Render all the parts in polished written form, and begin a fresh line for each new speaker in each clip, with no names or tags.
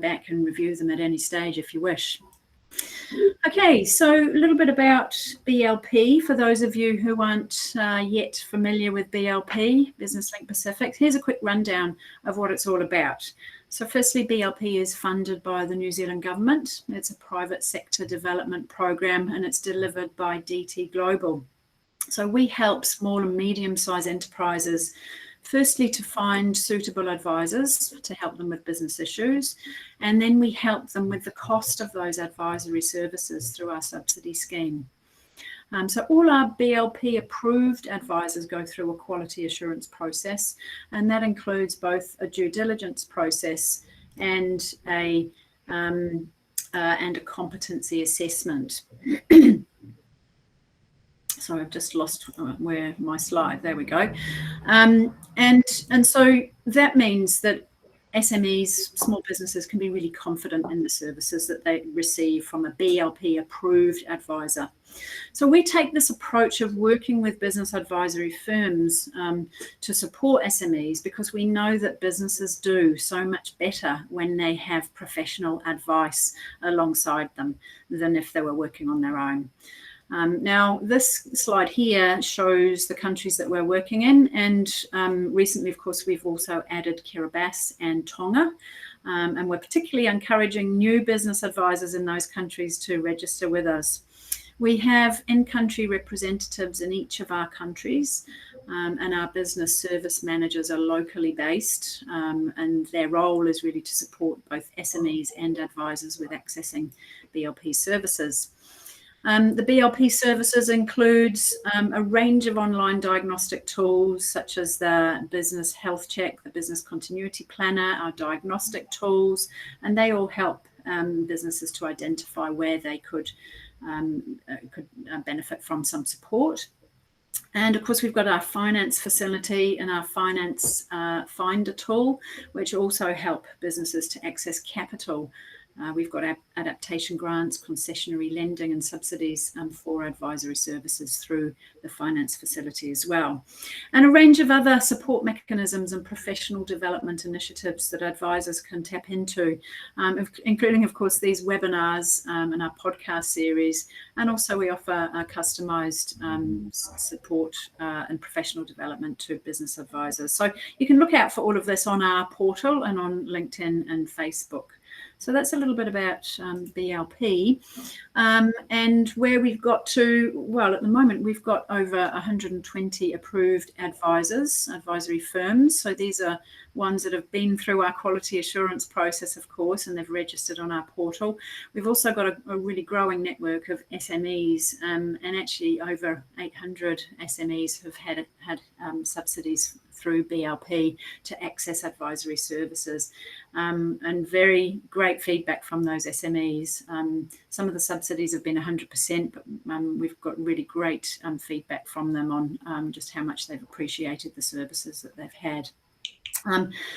back and review them at any stage if you wish. Okay, so a little bit about BLP for those of you who aren't yet familiar with BLP, Business Link Pacific. Here's a quick rundown of what it's all about. So firstly, BLP is funded by the New Zealand government. It's a private sector development program and it's delivered by DT Global. So we help small and medium-sized enterprises firstly to find suitable advisors to help them with business issues, and then we help them with the cost of those advisory services through our subsidy scheme. So all our BLP approved advisors go through a quality assurance process, and that includes both a due diligence process and a competency assessment. So I've just lost where my slide, there we go. And so that means that SMEs, small businesses, can be really confident in the services that they receive from a BLP approved advisor. So we take this approach of working with business advisory firms to support SMEs because we know that businesses do so much better when they have professional advice alongside them than if they were working on their own. Now, this slide here shows the countries that we're working in, and recently, of course, we've also added Kiribati and Tonga, and we're particularly encouraging new business advisors in those countries to register with us. We have in-country representatives in each of our countries, and our business service managers are locally based, and their role is really to support both SMEs and advisors with accessing BLP services. The BLP services includes a range of online diagnostic tools such as the Business Health Check, the Business Continuity Planner, our diagnostic tools, and they all help businesses to identify where they could benefit from some support. And of course, we've got our finance facility and our finance finder tool, which also help businesses to access capital. We've got adaptation grants, concessionary lending and subsidies for advisory services through the finance facility as well. And a range of other support mechanisms and professional development initiatives that advisors can tap into, including, of course, these webinars and our podcast series. And also we offer customised support and professional development to business advisors. So you can look out for all of this on our portal and on LinkedIn and Facebook. So that's a little bit about BLP and where we've got to. Well, at the moment, we've got over 120 approved advisory firms. So these are ones that have been through our quality assurance process, of course, and they've registered on our portal. We've also got a really growing network of SMEs, and actually over 800 SMEs have had subsidies through BLP to access advisory services, and very great feedback from those SMEs. Some of the subsidies have been 100%, but we've got really great feedback from them on just how much they've appreciated the services that they've had.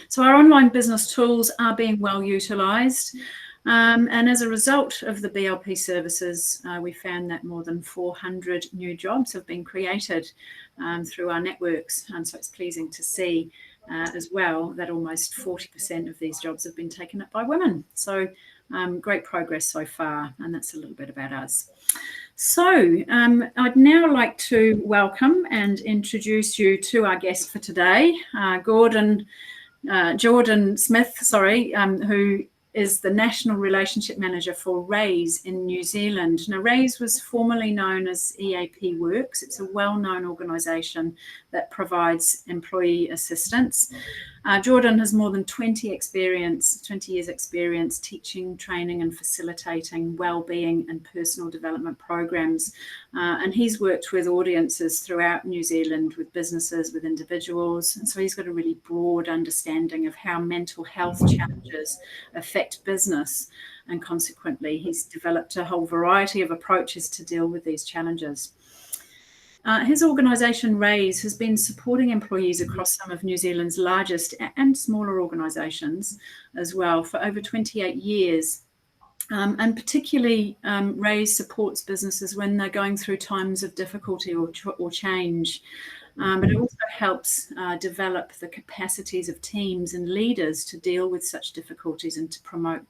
So our online business tools are being well utilised. And as a result of the BLP services, we found that more than 400 new jobs have been created through our networks. And so it's pleasing to see as well that almost 40% of these jobs have been taken up by women. So great progress so far, and that's a little bit about us. So I'd now like to welcome and introduce you to our guest for today, Jordan Smith, who is the National Relationship Manager for RAISE in New Zealand. Now, RAISE was formerly known as EAPWorks. It's a well-known organisation that provides employee assistance. Jordan has more than 20 years experience teaching, training and facilitating wellbeing and personal development programs. And he's worked with audiences throughout New Zealand, with businesses, with individuals. And so he's got a really broad understanding of how mental health challenges affect business. And consequently, he's developed a whole variety of approaches to deal with these challenges. His organisation, RAISE, has been supporting employees across some of New Zealand's largest and smaller organisations as well for over 28 years. And particularly, RAISE supports businesses when they're going through times of difficulty or change. but it also helps develop the capacities of teams and leaders to deal with such difficulties and to promote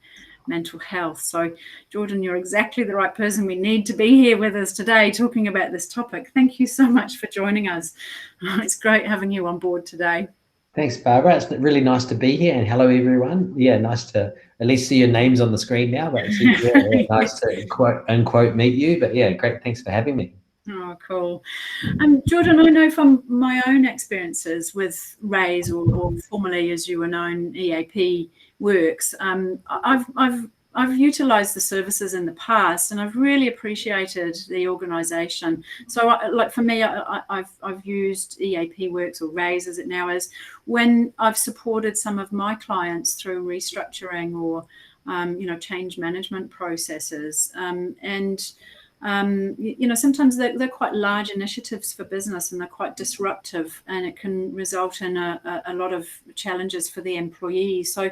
mental health. So, Jordan, you're exactly the right person we need to be here with us today talking about this topic. Thank you so much for joining us. It's great having you on board today.
Thanks, Barbara. It's really nice to be here, and hello, everyone. Yeah, nice to at least see your names on the screen now, but it's nice to quote unquote meet you. But yeah, great. Thanks for having me.
Oh, cool. Jordan, I know from my own experiences with RAISE, or formerly as you were known, EAPWorks, I've utilised the services in the past, and I've really appreciated the organisation. So, like for me, I've used EAPWorks, or RAISE as it now is, when I've supported some of my clients through restructuring or change management processes, sometimes they're quite large initiatives for business, and they're quite disruptive, and it can result in a lot of challenges for the employees. So,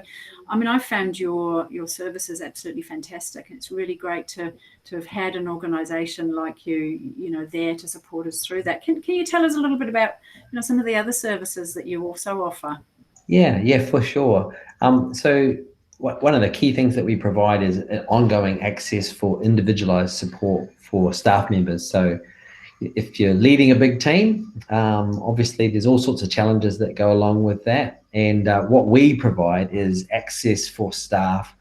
I mean, I found your services absolutely fantastic, and it's really great to have had an organisation like you there to support us through that. Can you tell us a little bit about some of the other services that you also offer?
Yeah, for sure. So one of the key things that we provide is an ongoing access for individualized support for staff members. So if you're leading a big team, obviously there's all sorts of challenges that go along with that. And what we provide is access for staff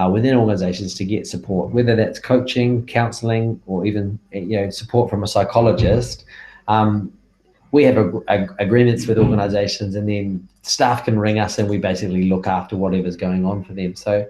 within organizations to get support, whether that's coaching, counseling, or even support from a psychologist. We have agreements with organizations, and then staff can ring us, and we basically look after whatever's going on for them. So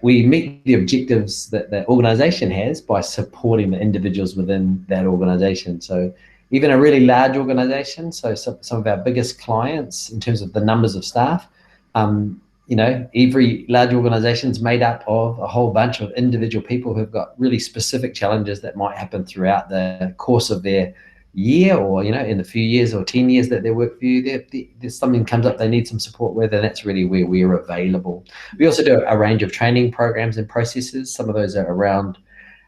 we meet the objectives that the organization has by supporting the individuals within that organization. So even a really large organization, so some of our biggest clients in terms of the numbers of staff, every large organization is made up of a whole bunch of individual people who've got really specific challenges that might happen throughout the course of their year, or in the few years or 10 years that they work for you, there's something comes up they need some support with, and that's really where we're available. We also do a range of training programs and processes. Some of those are around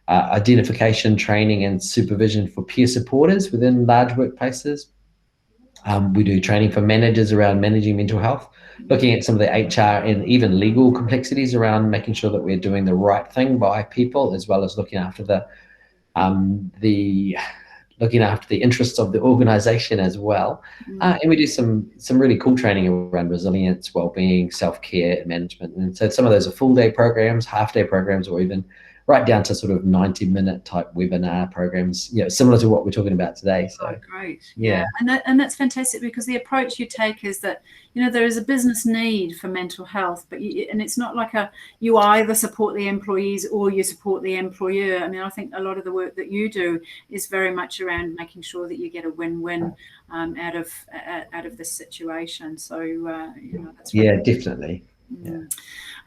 identification, training, and supervision for peer supporters within large workplaces. We do training for managers around managing mental health, looking at some of the HR and even legal complexities around making sure that we're doing the right thing by people, as well as looking after the interests of the organization as well. And we do some really cool training around resilience, well-being, self-care, management. And so some of those are full-day programs, half-day programs, or even right down to sort of 90-minute type webinar programs, similar to what we're talking about today. So,
oh, great. Yeah. And that's fantastic, because the approach you take is that, there is a business need for mental health, and it's not like you either support the employees or you support the employer. I mean, I think a lot of the work that you do is very much around making sure that you get a win-win out of this situation. So, that's really
definitely. Yeah.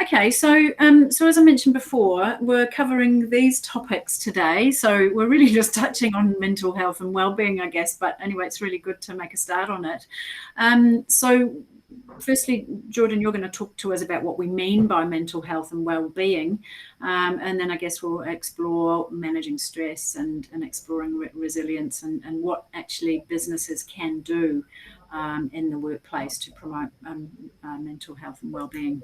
Okay, so as I mentioned before, we're covering these topics today. So we're really just touching on mental health and well-being, I guess. But anyway, it's really good to make a start on it. So firstly, Jordan, you're going to talk to us about what we mean by mental health and well-being. And then I guess we'll explore managing stress and exploring resilience and what actually businesses can do in the workplace to promote mental health and well-being.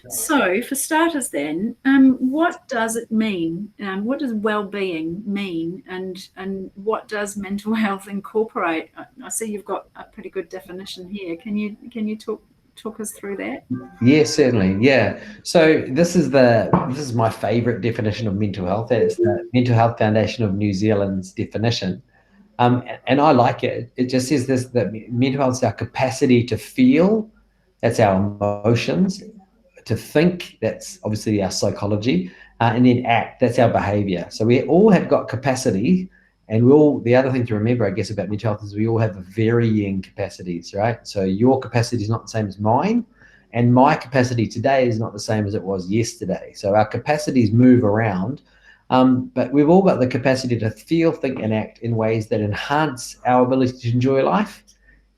So for starters then, what does it mean? What does well-being mean, and what does mental health incorporate? I see you've got a pretty good definition here. Can you talk us through that?
Yeah, certainly. Yeah. So this is my favorite definition of mental health. It's the Mental Health Foundation of New Zealand's definition. And I like it. It just says this, that mental health is our capacity to feel, that's our emotions, to think, that's obviously our psychology, and then act, that's our behavior. So we all have got capacity, and the other thing to remember, I guess, about mental health is we all have varying capacities, right? So your capacity is not the same as mine, and my capacity today is not the same as it was yesterday. So our capacities move around. But we've all got the capacity to feel, think, and act in ways that enhance our ability to enjoy life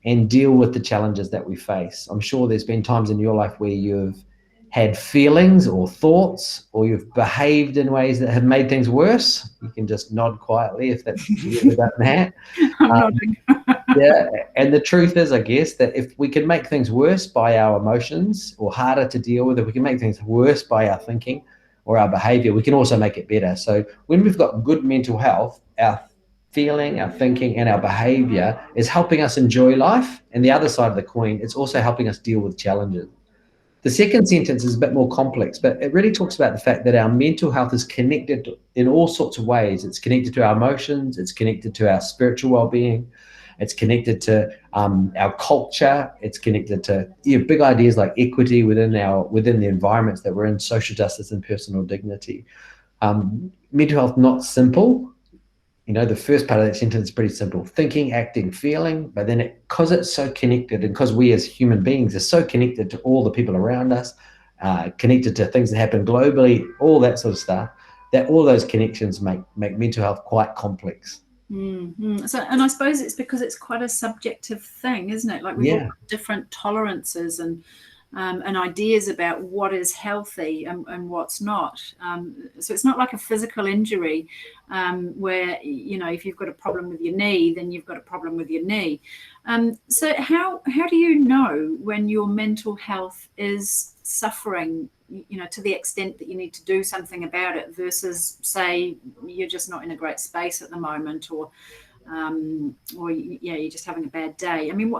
and deal with the challenges that we face. I'm sure there's been times in your life where you've had feelings or thoughts, or you've behaved in ways that have made things worse. You can just nod quietly if that's you've done that.
I'm nodding.
Yeah, and the truth is, I guess, that if we can make things worse by our emotions or harder to deal with, if we can make things worse by our thinking or our behavior, we can also make it better. So when we've got good mental health, our feeling, our thinking, and our behavior is helping us enjoy life. And the other side of the coin, it's also helping us deal with challenges. The second sentence is a bit more complex, but it really talks about the fact that our mental health is connected in all sorts of ways. It's connected to our emotions, it's connected to our spiritual well-being, it's connected to our culture, it's connected to big ideas like equity within the environments that we're in, social justice and personal dignity. Mental health not simple. The first part of that sentence is pretty simple: thinking, acting, feeling. But then because it's so connected, and because we as human beings are so connected to all the people around us, connected to things that happen globally, all that sort of stuff, that all those connections make mental health quite complex.
So, and I suppose it's because it's quite a subjective thing, isn't it? Like we've all got different tolerances and ideas about what is healthy and what's not. So it's not like a physical injury where, if you've got a problem with your knee, then you've got a problem with your knee. So how do you know when your mental health is suffering, to the extent that you need to do something about it versus, say, you're just not in a great space at the moment, or you're just having a bad day? I mean,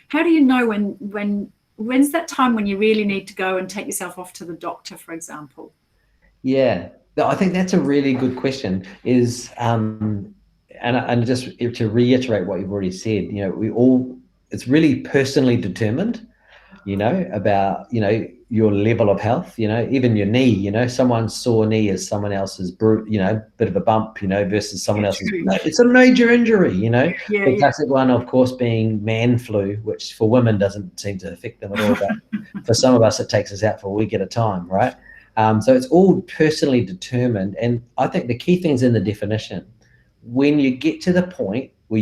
how do you know when's that time when you really need to go and take yourself off to the doctor, for example?
Yeah, I think that's a really good question. And just to reiterate what you've already said, it's really personally determined, about, your level of health, even your knee, someone's sore knee is someone else's bit of a bump, versus someone else's. It's a major injury, the classic one, of course, being man flu, which for women doesn't seem to affect them at all, but for some of us, it takes us out for a week at a time, right? So it's all personally determined. And I think the key thing's in the definition. When you get to the point where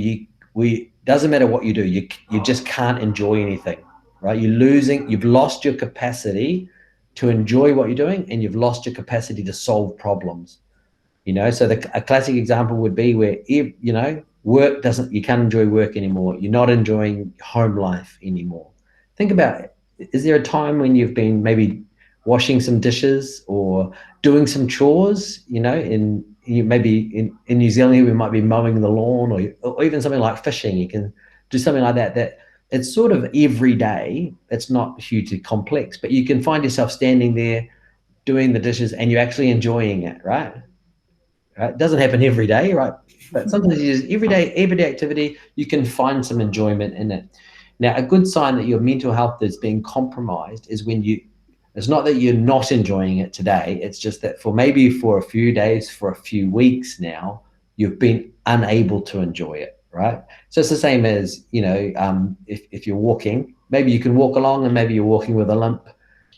doesn't matter what you do, you just can't enjoy anything, right? You've lost your capacity to enjoy what you're doing, and you've lost your capacity to solve problems. So a classic example would be where, you can't enjoy work anymore. You're not enjoying home life anymore. Think about it. Is there a time when you've been maybe washing some dishes or doing some chores, maybe in New Zealand, we might be mowing the lawn, or even something like fishing. You can do something like that it's sort of every day. It's not hugely complex, but you can find yourself standing there doing the dishes and you're actually enjoying it, right? It doesn't happen every day, right? But sometimes everyday activity, you can find some enjoyment in it. Now, a good sign that your mental health is being compromised is when it's not that you're not enjoying it today. It's just that for a few days, for a few weeks now, you've been unable to enjoy it, right? So it's the same as, if you're walking, maybe you can walk along and maybe you're walking with a limp,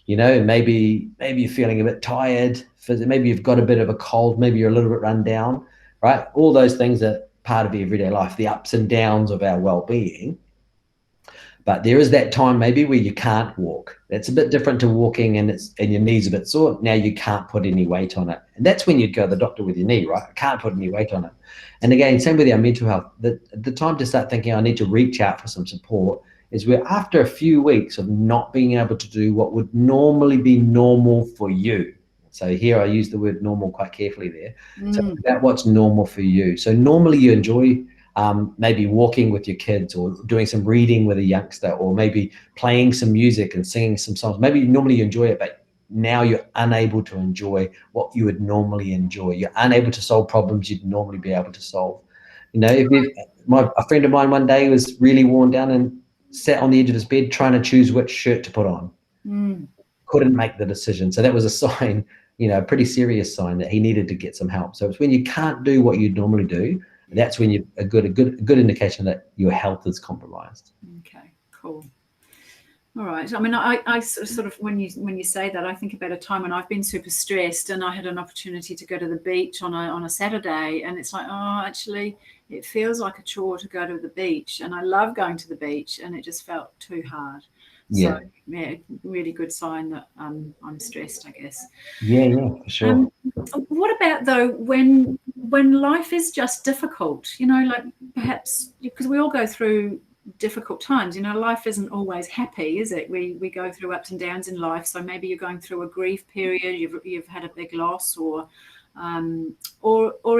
maybe you're feeling a bit tired, maybe you've got a bit of a cold, maybe you're a little bit run down, right? All those things are part of everyday life, the ups and downs of our well-being. But there is that time maybe where you can't walk. That's a bit different to walking and your knee's a bit sore. Now you can't put any weight on it. And that's when you'd go to the doctor with your knee, right? I can't put any weight on it. And again, same with our mental health. The time to start thinking I need to reach out for some support is where, after a few weeks of not being able to do what would normally be normal for you. So here I use the word normal quite carefully there. So about what's normal for you. So normally you enjoy maybe walking with your kids, or doing some reading with a youngster, or maybe playing some music and singing some songs. Maybe normally you enjoy it, but now you're unable to enjoy what you would normally enjoy. You're unable to solve problems you'd normally be able to solve. A friend of mine one day was really worn down and sat on the edge of his bed trying to choose which shirt to put on. Couldn't make the decision. So that was a sign, a pretty serious sign that he needed to get some help. So it's when you can't do what you'd normally do, that's when a good indication that your health is compromised.
Okay, cool. All right. I mean, I sort of when you say that, I think about a time when I've been super stressed and I had an opportunity to go to the beach on a Saturday, and it's like, oh, actually, it feels like a chore to go to the beach, and I love going to the beach, and it just felt too hard. So yeah, really good sign that I'm stressed, I guess.
Yeah, for sure.
What about though when when life is just difficult, like perhaps because we all go through difficult times, life isn't always happy, is it? We go through ups and downs in life. So maybe you're going through a grief period, you've had a big loss, or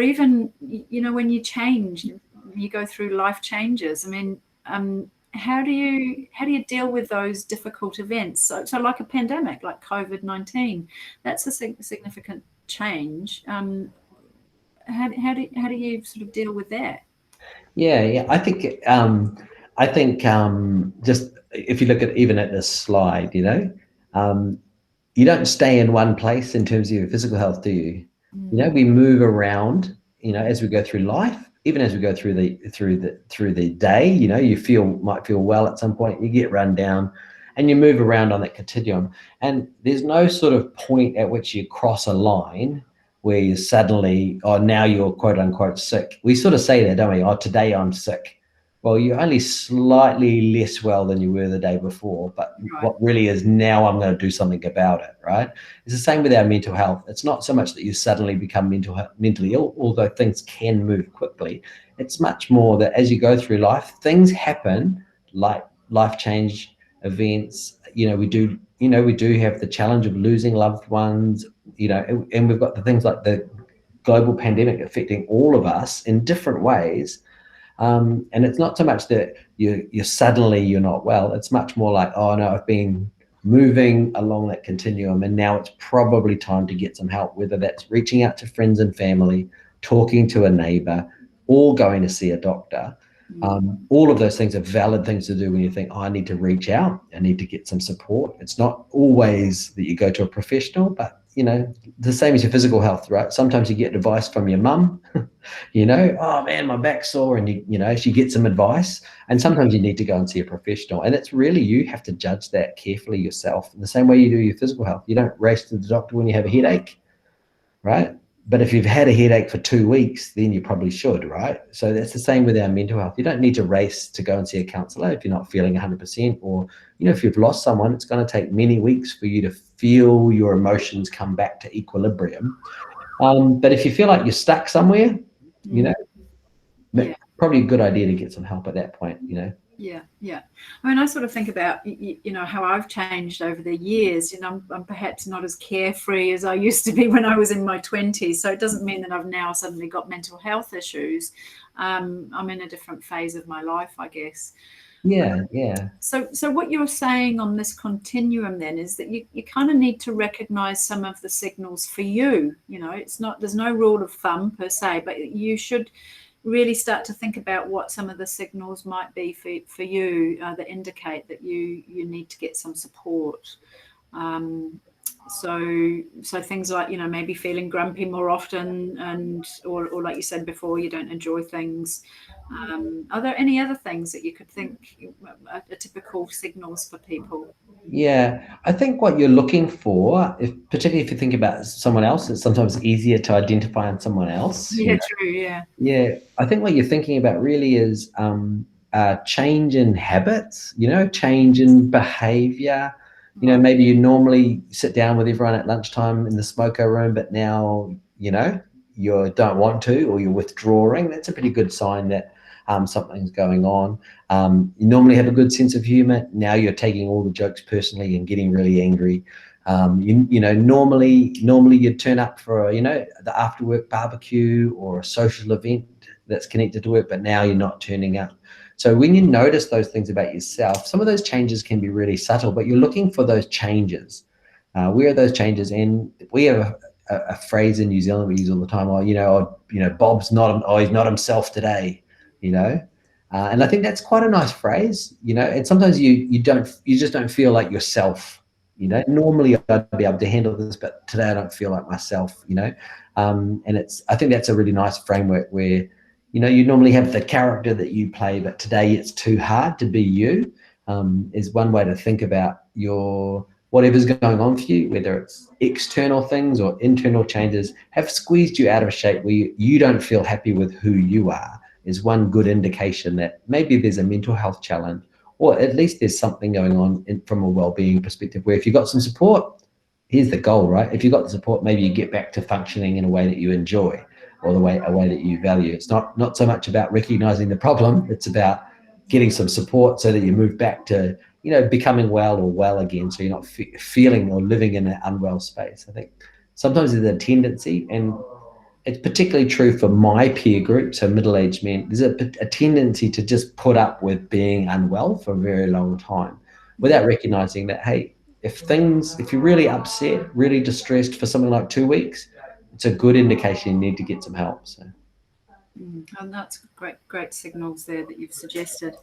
even, when you change, you go through life changes. I mean, how do you deal with those difficult events? So like a pandemic, like COVID-19, that's a significant change. How do you sort of deal with that?
Yeah. I think just if you look at even at this slide, you don't stay in one place in terms of your physical health, do you? We move around, as we go through life, even as we go through the day, you might feel well at some point, you get run down, and you move around on that continuum. And there's no sort of point at which you cross a line where you suddenly, now you're quote unquote sick. We sort of say that, don't we? Oh, today I'm sick. Well, you're only slightly less well than you were the day before, but
Right.
what really is, now I'm going to do something about it, right? It's the same with our mental health. It's not so much that you suddenly become mentally ill, although things can move quickly. It's much more that as you go through life, things happen, like life change events. We do have the challenge of losing loved ones, and we've got the things like the global pandemic affecting all of us in different ways. And it's not so much that you're not well. It's much more like, oh no, I've been moving along that continuum, and now it's probably time to get some help, whether that's reaching out to friends and family, talking to a neighbor, or going to see a doctor. All of those things are valid things to do when you think, oh, I need to reach out, I need to get some support. It's not always that you go to a professional, but the same as your physical health, right? Sometimes you get advice from your mum, oh man, my back's sore, and she gets some advice. And sometimes you need to go and see a professional, and it's really, you have to judge that carefully yourself, in the same way you do your physical health. You don't race to the doctor when you have a headache, right? But if you've had a headache for 2 weeks, then you probably should, right? So that's the same with our mental health. You don't need to race to go and see a counselor if you're not feeling 100%, or if you've lost someone, it's going to take many weeks for you to feel your emotions come back to equilibrium. But if you feel like you're stuck somewhere, probably a good idea to get some help at that point.
Yeah. I mean, I sort of think about, how I've changed over the years. I'm perhaps not as carefree as I used to be when I was in my 20s. So it doesn't mean that I've now suddenly got mental health issues. I'm in a different phase of my life, I guess.
Yeah.
So what you're saying on this continuum then is that you kind of need to recognize some of the signals for you. There's no rule of thumb per se, but you should really start to think about what some of the signals might be for you that indicate that you need to get some support. So things like, maybe feeling grumpy more often, or like you said before, you don't enjoy things. Are there any other things that you could think are typical signals for people?
Yeah, I think what you're looking for, particularly if you think about someone else, it's sometimes easier to identify in someone else.
Yeah, true. Yeah.
Yeah, I think what you're thinking about really is change in habits, change in behavior. Maybe you normally sit down with everyone at lunchtime in the smoker room, but now, you don't want to, or you're withdrawing. That's a pretty good sign that something's going on. You normally have a good sense of humor. Now you're taking all the jokes personally and getting really angry. Normally you'd turn up for the after work barbecue or a social event that's connected to work, but now you're not turning up. So when you notice those things about yourself, some of those changes can be really subtle, but you're looking for those changes. Where are those changes? And we have a phrase in New Zealand we use all the time. Bob's he's not himself today. And I think that's quite a nice phrase. And sometimes you just don't feel like yourself. Normally I'd be able to handle this, but today I don't feel like myself. And I think that's a really nice framework where you normally have the character that you play, but today it's too hard to be you. Is one way to think about whatever's going on for you, whether it's external things or internal changes, have squeezed you out of shape where you don't feel happy with who you are, is one good indication that maybe there's a mental health challenge, or at least there's something going on from a well-being perspective, where if you've got some support, here's the goal, right? If you've got the support, maybe you get back to functioning in a way that you enjoy. or a way that you value. It's not so much about recognizing the problem. It's about getting some support so that you move back to, you know, becoming well or well again, so you're not feeling or living in an unwell space. I think sometimes there's a tendency, and it's particularly true for my peer group, so middle-aged men, there's a tendency to just put up with being unwell for a very long time without recognizing that, hey, if you're really upset, really distressed for something like 2 weeks, it's a good indication you need to get some help. So.
And that's great signals there that you've suggested.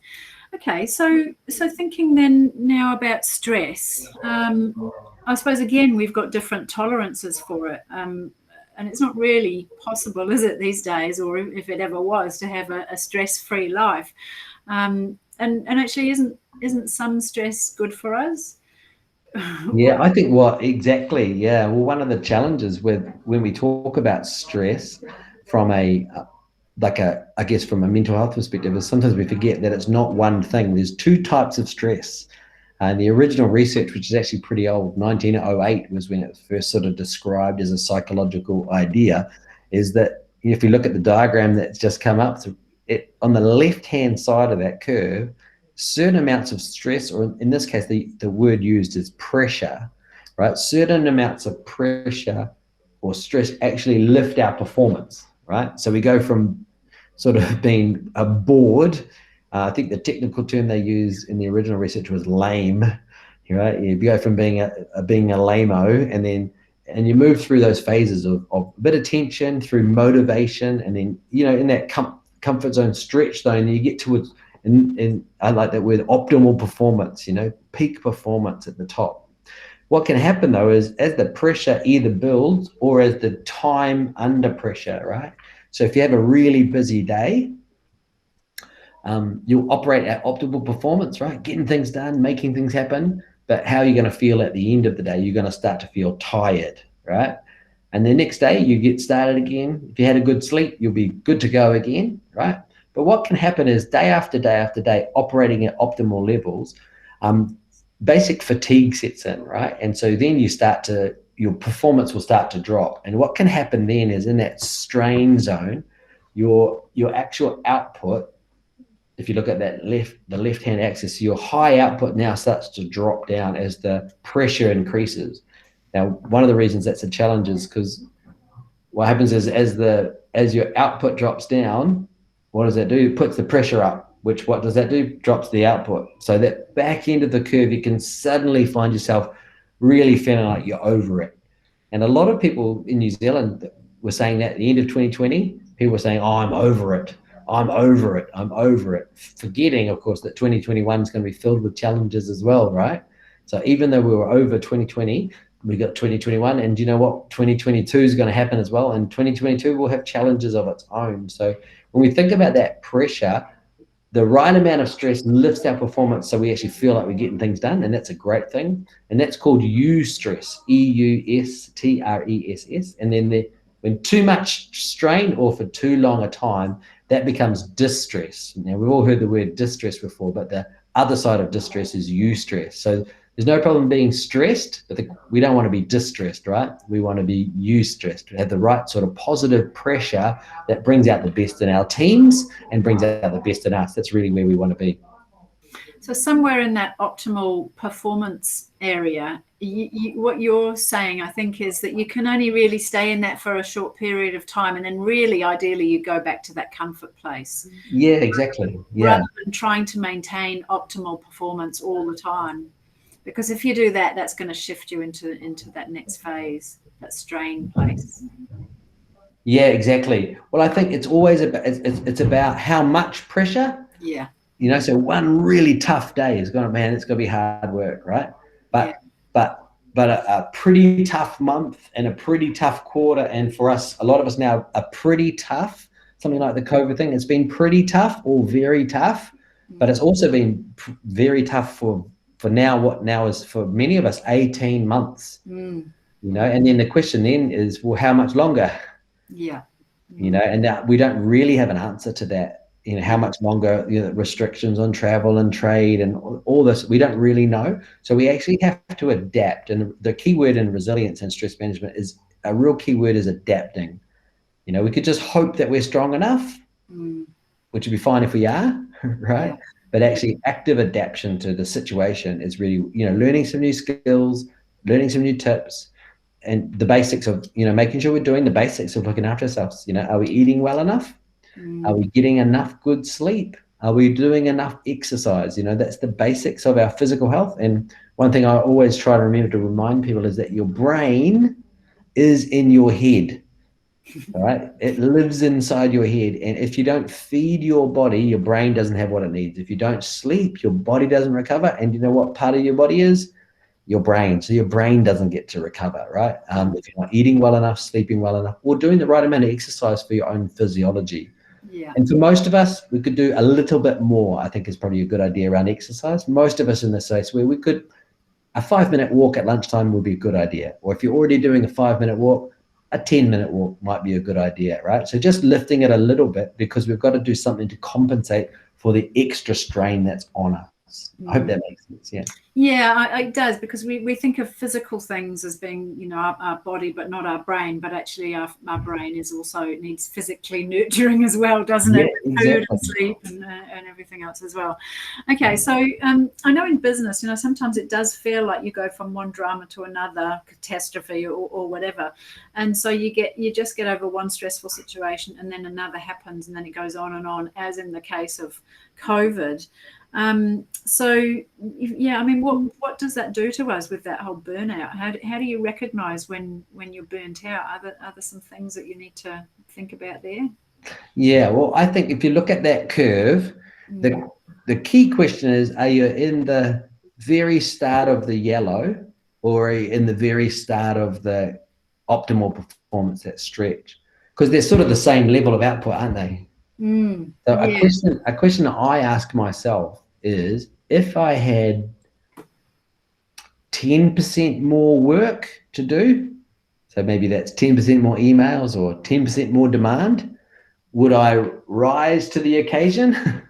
Okay, so thinking then now about stress, I suppose again we've got different tolerances for it, and it's not really possible, is it, these days, or if it ever was, to have a stress-free life, and actually isn't some stress good for us?
Yeah, I think exactly. Yeah. Well, one of the challenges when we talk about stress from I guess from a mental health perspective, is sometimes we forget that it's not one thing. There's two types of stress. And the original research, which is actually pretty old, 1908 was when it was first sort of described as a psychological idea, is that if you look at the diagram that's just come up, on the left-hand side of that curve, certain amounts of stress, or in this case, the word used is pressure, right? Certain amounts of pressure or stress actually lift our performance, right? So we go from sort of being bored. I think the technical term they use in the original research was lame, right? You go from being a lame-o, and you move through those phases of a bit of tension through motivation, and then, you know, in that comfort zone, stretch zone, you get towards, and I like that word, optimal performance, you know, peak performance at the top. What can happen though is as the pressure either builds or as the time under pressure, right? So if you have a really busy day, you'll operate at optimal performance, right? Getting things done, making things happen. But how are you going to feel at the end of the day? You're going to start to feel tired, right? And the next day you get started again. If you had a good sleep, you'll be good to go again, right? But what can happen is day after day after day, operating at optimal levels, basic fatigue sets in, right? And so then your performance will start to drop. And what can happen then is in that strain zone, your actual output, if you look at the left-hand axis, your high output now starts to drop down as the pressure increases. Now, one of the reasons that's a challenge is because what happens is as your output drops down, what does that do? It puts the pressure up, which what does that do? Drops the output. So that back end of the curve, you can suddenly find yourself really feeling like you're over it. And a lot of people in New Zealand were saying that at the end of 2020, people were saying, oh, I'm over it. I'm over it. I'm over it. Forgetting, of course, that 2021 is going to be filled with challenges as well, right? So even though we were over 2020, we got 2021, and you know what? 2022 is going to happen as well, and 2022 will have challenges of its own. So when we think about that pressure, the right amount of stress lifts our performance so we actually feel like we're getting things done, and that's a great thing. And that's called eustress, EUSTRESS. And then when too much strain or for too long a time, that becomes distress. Now, we've all heard the word distress before, but the other side of distress is eustress. So there's no problem being stressed, but we don't want to be distressed, right? We want to be eustressed. We have the right sort of positive pressure that brings out the best in our teams and brings out the best in us. That's really where we want to be.
So somewhere in that optimal performance area, what you're saying, I think, is that you can only really stay in that for a short period of time, and then really, ideally, you go back to that comfort place.
Yeah, exactly. Yeah.
Rather than trying to maintain optimal performance all the time. Because if you do that, that's going to shift you into that next phase, that strain place.
Yeah, exactly. Well, I think it's always it's about how much pressure.
Yeah.
You know, so one really tough day is going to, man, it's going to be hard work, right? But a pretty tough month and a pretty tough quarter, and for us, a lot of us now, a pretty tough, something like the COVID thing, it's been pretty tough or very tough, but it's also been very tough for now, what now is for many of us 18 months, you know, and then the question then is, well, how much longer?
Yeah.
You know, and that we don't really have an answer to that. You know, how much longer, you know, restrictions on travel and trade and all this, we don't really know. So we actually have to adapt. And the key word in resilience and stress management is a real key word is adapting. We could just hope that we're strong enough, which would be fine if we are, right?
Yeah.
But actually active adaptation to the situation is really, learning some new skills, learning some new tips, and the basics of, making sure we're doing the basics of looking after ourselves. Are we eating well enough? Are we getting enough good sleep? Are we doing enough exercise? That's the basics of our physical health. And one thing I always try to remember to remind people is that your brain is in your head. All right. It lives inside your head. And if you don't feed your body, your brain doesn't have what it needs. If you don't sleep, your body doesn't recover. And you know what part of your body is? Your brain. So your brain doesn't get to recover, right? If you're not eating well enough, sleeping well enough, or doing the right amount of exercise for your own physiology.
Yeah.
And for most of us, we could do a little bit more, I think is probably a good idea around exercise. Most of us in this space where we could, a 5-minute walk at lunchtime would be a good idea. Or if you're already doing a 5-minute walk, a 10-minute walk might be a good idea, right? So just lifting it a little bit, because we've got to do something to compensate for the extra strain that's on us. I hope that makes sense. Yeah.
Yeah, it does, because we think of physical things as being, our body, but not our brain. But actually, our brain is also needs physically nurturing as well, doesn't it?
Exactly.
Food and sleep and everything else as well. Okay, so I know in business, sometimes it does feel like you go from one drama to another, catastrophe or whatever, and so you just get over one stressful situation, and then another happens, and then it goes on and on, as in the case of COVID. So yeah, I mean, what does that do to us with that whole burnout? How do you recognize when you're burnt out? Are there some things that you need to think about there?
Yeah, well, I think if you look at that curve, the key question is, are you in the very start of the yellow, or are you in the very start of the optimal performance, that stretch? Because they're sort of the same level of output, aren't they? So a question I ask myself is, if I had 10% more work to do, so maybe that's 10% more emails or 10% more demand, would I rise to the occasion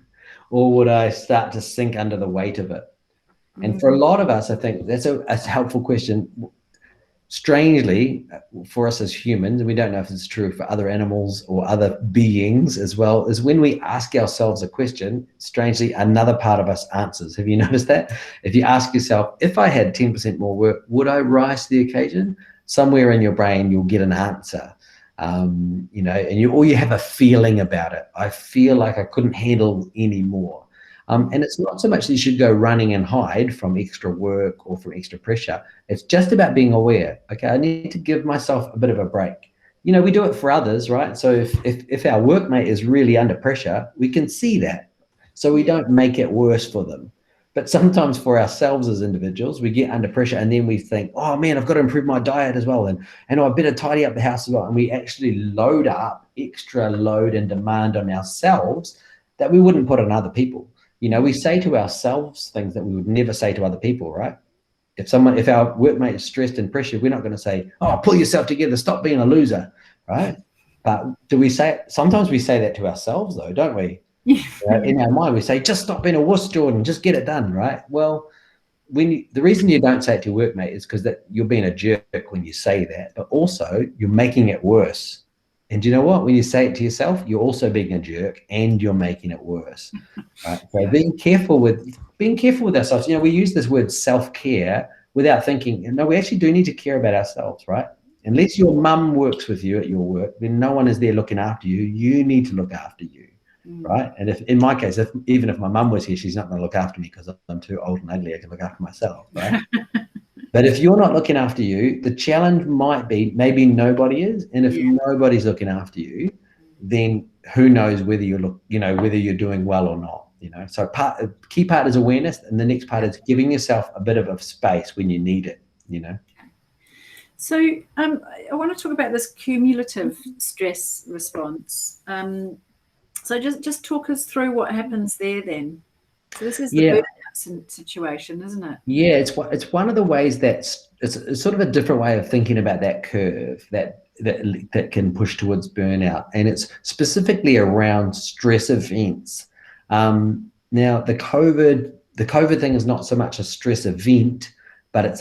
or would I start to sink under the weight of it? And for a lot of us, I think that's a helpful question. Strangely, for us as humans, and we don't know if it's true for other animals or other beings as well, is when we ask ourselves a question, strangely, another part of us answers. Have you noticed that? If you ask yourself, if I had 10% more work, would I rise to the occasion? Somewhere in your brain, you'll get an answer. And you have a feeling about it. I feel like I couldn't handle any more. And it's not so much that you should go running and hide from extra work or from extra pressure. It's just about being aware. Okay, I need to give myself a bit of a break. We do it for others, right? So if our workmate is really under pressure, we can see that. So we don't make it worse for them. But sometimes for ourselves as individuals, we get under pressure and then we think, oh man, I've got to improve my diet as well. And I better tidy up the house as well. And we actually load up extra load and demand on ourselves that we wouldn't put on other people. We say to ourselves things that we would never say to other people, right? If our workmate is stressed and pressured, we're not going to say, oh, pull yourself together, stop being a loser, right? But sometimes we say that to ourselves though, don't we? In our mind, we say, just stop being a wuss, Jordan, just get it done, right? Well, the reason you don't say it to your workmate is because that you're being a jerk when you say that, but also you're making it worse. And do you know what? When you say it to yourself, you're also being a jerk and you're making it worse. Right? So being careful with ourselves. We use this word self-care without thinking, no, we actually do need to care about ourselves, right? Unless your mum works with you at your work, then no one is there looking after you. You need to look after you, right? And if, in my case, even if my mum was here, she's not going to look after me because I'm too old and ugly. I can look after myself, right? But if you're not looking after you, the challenge might be maybe nobody is. And if nobody's looking after you, then who knows whether whether you're doing well or not. So key part is awareness, and the next part is giving yourself a bit of a space when you need it.
So I want to talk about this cumulative stress response. So just talk us through what happens there then. So this is the burnout situation, isn't it?
Yeah, it's one of the ways it's sort of a different way of thinking about that curve that can push towards burnout, and it's specifically around stress events. Now the COVID thing is not so much a stress event, but it's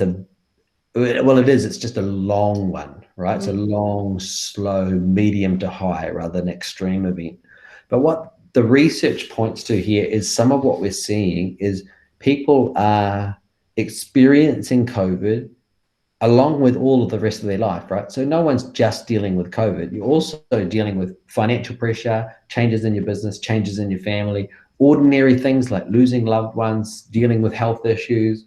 just a long one, right? It's a long, slow, medium to high rather than extreme event. But what the research points to here is some of what we're seeing is people are experiencing COVID along with all of the rest of their life, right? So no one's just dealing with COVID. You're also dealing with financial pressure, changes in your business, changes in your family, ordinary things like losing loved ones, dealing with health issues,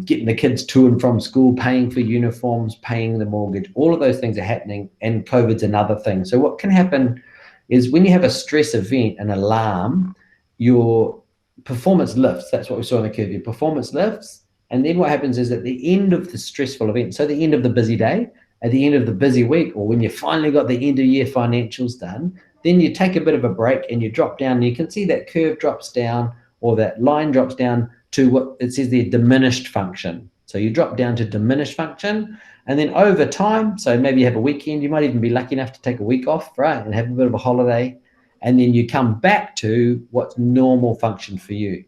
getting the kids to and from school, paying for uniforms, paying the mortgage. All of those things are happening, and COVID's another thing. So what can happen is when you have a stress event, an alarm, your performance lifts. That's what we saw in the curve. Your performance lifts. And then what happens is at the end of the stressful event, so the end of the busy day, at the end of the busy week, or when you finally got the end of year financials done, then you take a bit of a break and you drop down, and you can see that curve drops down, or that line drops down to what it says there, diminished function. So you drop down to diminished function, and then over time, so maybe you have a weekend, you might even be lucky enough to take a week off, right, and have a bit of a holiday, and then you come back to what's normal function for you.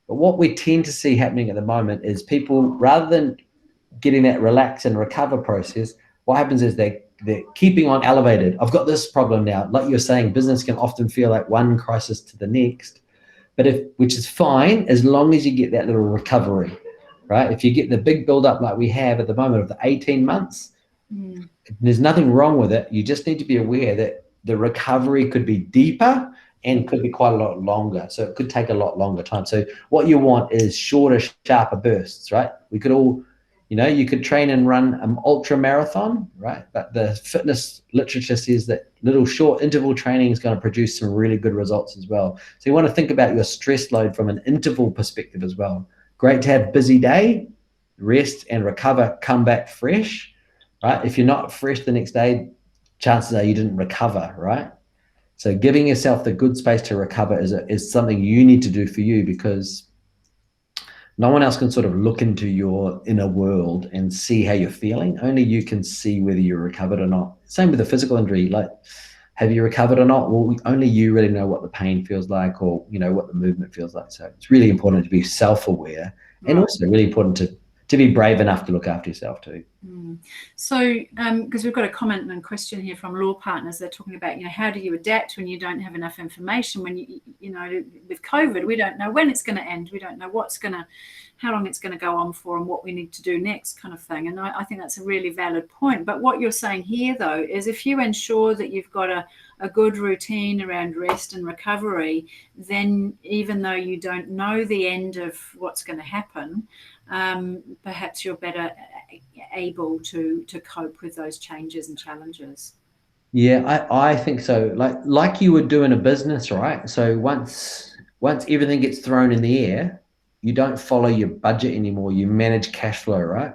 But what we tend to see happening at the moment is people, rather than getting that relax and recover process, what happens is they're keeping on elevated. I've got this problem now. Like you're saying, business can often feel like one crisis to the next, which is fine as long as you get that little recovery, right? If you get the big build up like we have at the moment of the 18 months, there's nothing wrong with it. You just need to be aware that the recovery could be deeper and could be quite a lot longer. So it could take a lot longer time. So what you want is shorter, sharper bursts, right? We could all, you could train and run an ultra marathon, right? But the fitness literature says that little short interval training is going to produce some really good results as well. So you want to think about your stress load from an interval perspective as well. Great to have busy day, rest and recover, come back fresh, right? If you're not fresh the next day, chances are you didn't recover, right? So giving yourself the good space to recover is something you need to do for you, because no one else can sort of look into your inner world and see how you're feeling. Only you can see whether you're recovered or not. Same with the physical injury. Like, have you recovered or not? Well, only you really know what the pain feels like, or, what the movement feels like. So it's really important to be self-aware, and also really important to be brave enough to look after yourself too.
So, because we've got a comment and question here from law partners, they're talking about, how do you adapt when you don't have enough information? When with COVID, we don't know when it's going to end. We don't know how long it's going to go on for, and what we need to do next, kind of thing. And I think that's a really valid point. But what you're saying here, though, is if you ensure that you've got a good routine around rest and recovery, then even though you don't know the end of what's going to happen, perhaps you're better able to cope with those changes and challenges.
Yeah, I think so. Like you would do in a business, right? So once everything gets thrown in the air, you don't follow your budget anymore. You manage cash flow, right?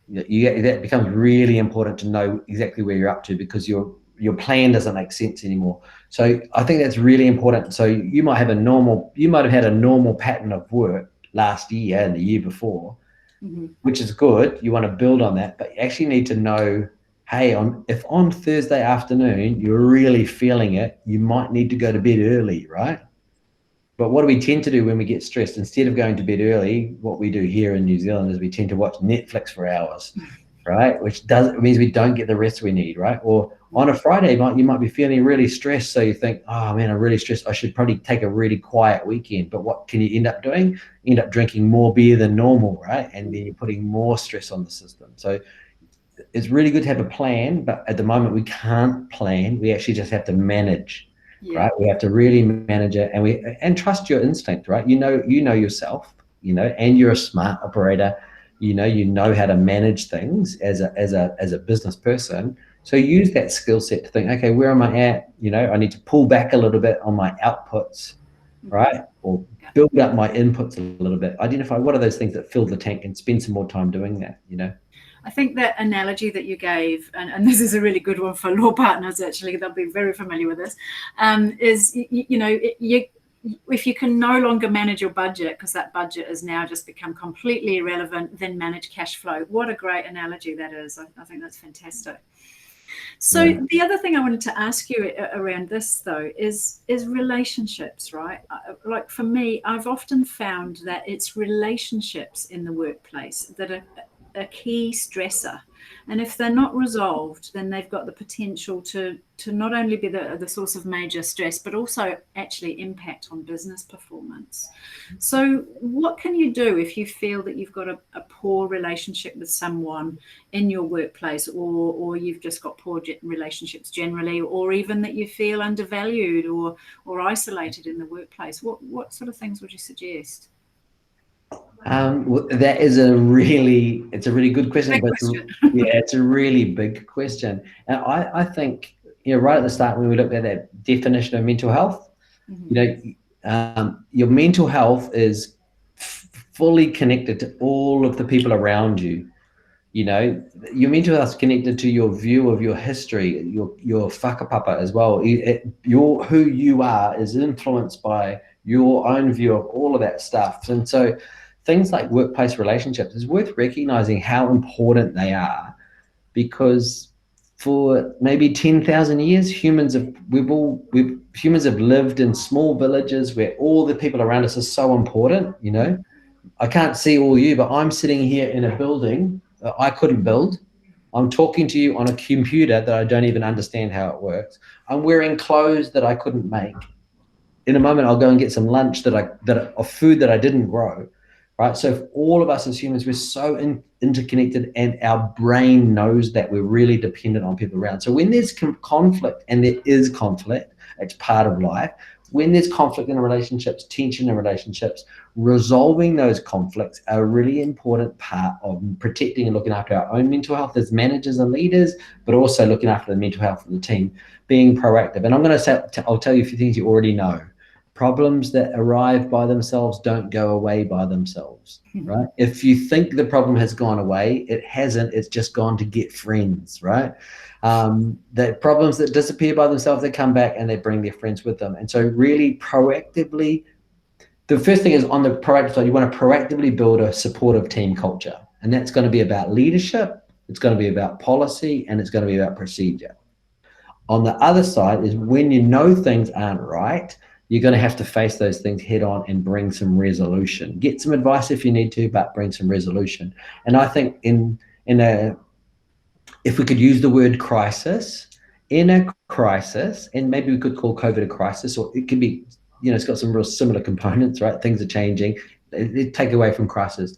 That becomes really important to know exactly where you're up to, because your plan doesn't make sense anymore. So I think that's really important. So you might have had a normal pattern of work last year and the year before, which is good. You want to build on that, but you actually need to know, hey, if on Thursday afternoon you're really feeling it, you might need to go to bed early, right? But what do we tend to do when we get stressed? Instead of going to bed early, what we do here in New Zealand is we tend to watch Netflix for hours, right? Which means we don't get the rest we need, right? Or on a Friday, you might be feeling really stressed, so you think, oh man, I'm really stressed. I should probably take a really quiet weekend. But what can you end up doing? End up drinking more beer than normal, right? And then you're putting more stress on the system. So it's really good to have a plan, but at the moment we can't plan. We actually just have to manage. Right? We have to really manage it, and trust your instinct, right? You know yourself, and you're a smart operator. You know how to manage things as a business person. So use that skill set to think, okay, where am I at? I need to pull back a little bit on my outputs, right? Or build up my inputs a little bit. Identify what are those things that fill the tank, and spend some more time doing that,
I think that analogy that you gave, and this is a really good one for law partners, actually, they'll be very familiar with this, is, if you can no longer manage your budget, because that budget has now just become completely irrelevant, then manage cash flow. What a great analogy that is. I think that's fantastic. So the other thing I wanted to ask you around this, though, is relationships, right? Like for me, I've often found that it's relationships in the workplace that are a key stressor. And if they're not resolved, then they've got the potential to not only be the source of major stress, but also actually impact on business performance. So what can you do if you feel that you've got a poor relationship with someone in your workplace, or you've just got poor relationships generally, or even that you feel undervalued or isolated in the workplace? What sort of things would you suggest?
Well, that is it's a really good question, but
question.
it's a really big question. And I think, right at the start when we looked at that definition of mental health, your mental health is fully connected to all of the people around you. Your mental health is connected to your view of your history, your whakapapa as well. Who you are is influenced by your own view of all of that stuff. And so things like workplace relationships, is worth recognizing how important they are, because for maybe 10,000 years, humans have lived in small villages where all the people around us are so important. I can't see all you, but I'm sitting here in a building that I couldn't build. I'm talking to you on a computer that I don't even understand how it works. I'm wearing clothes that I couldn't make. In a moment, I'll go and get some lunch of food that I didn't grow, right? So all of us as humans, we're so interconnected, and our brain knows that we're really dependent on people around. So when there's conflict, and there is conflict, it's part of life. When there's conflict in relationships, tension in relationships, resolving those conflicts are a really important part of protecting and looking after our own mental health as managers and leaders, but also looking after the mental health of the team, being proactive. And I'm going to say, I'll tell you a few things you already know. Problems that arrive by themselves don't go away by themselves, right? If you think the problem has gone away, it hasn't. It's just gone to get friends, right? The problems that disappear by themselves, they come back and they bring their friends with them. And so really proactively, the first thing is, on the proactive side, you want to proactively build a supportive team culture. And that's going to be about leadership, it's going to be about policy, and it's going to be about procedure. On the other side is, when you know things aren't right, you're going to have to face those things head on and bring some resolution. Get some advice if you need to, but bring some resolution. And I think if we could use the word crisis, in a crisis, and maybe we could call COVID a crisis, or it could be, it's got some real similar components, right? Things are changing. Take away from crisis.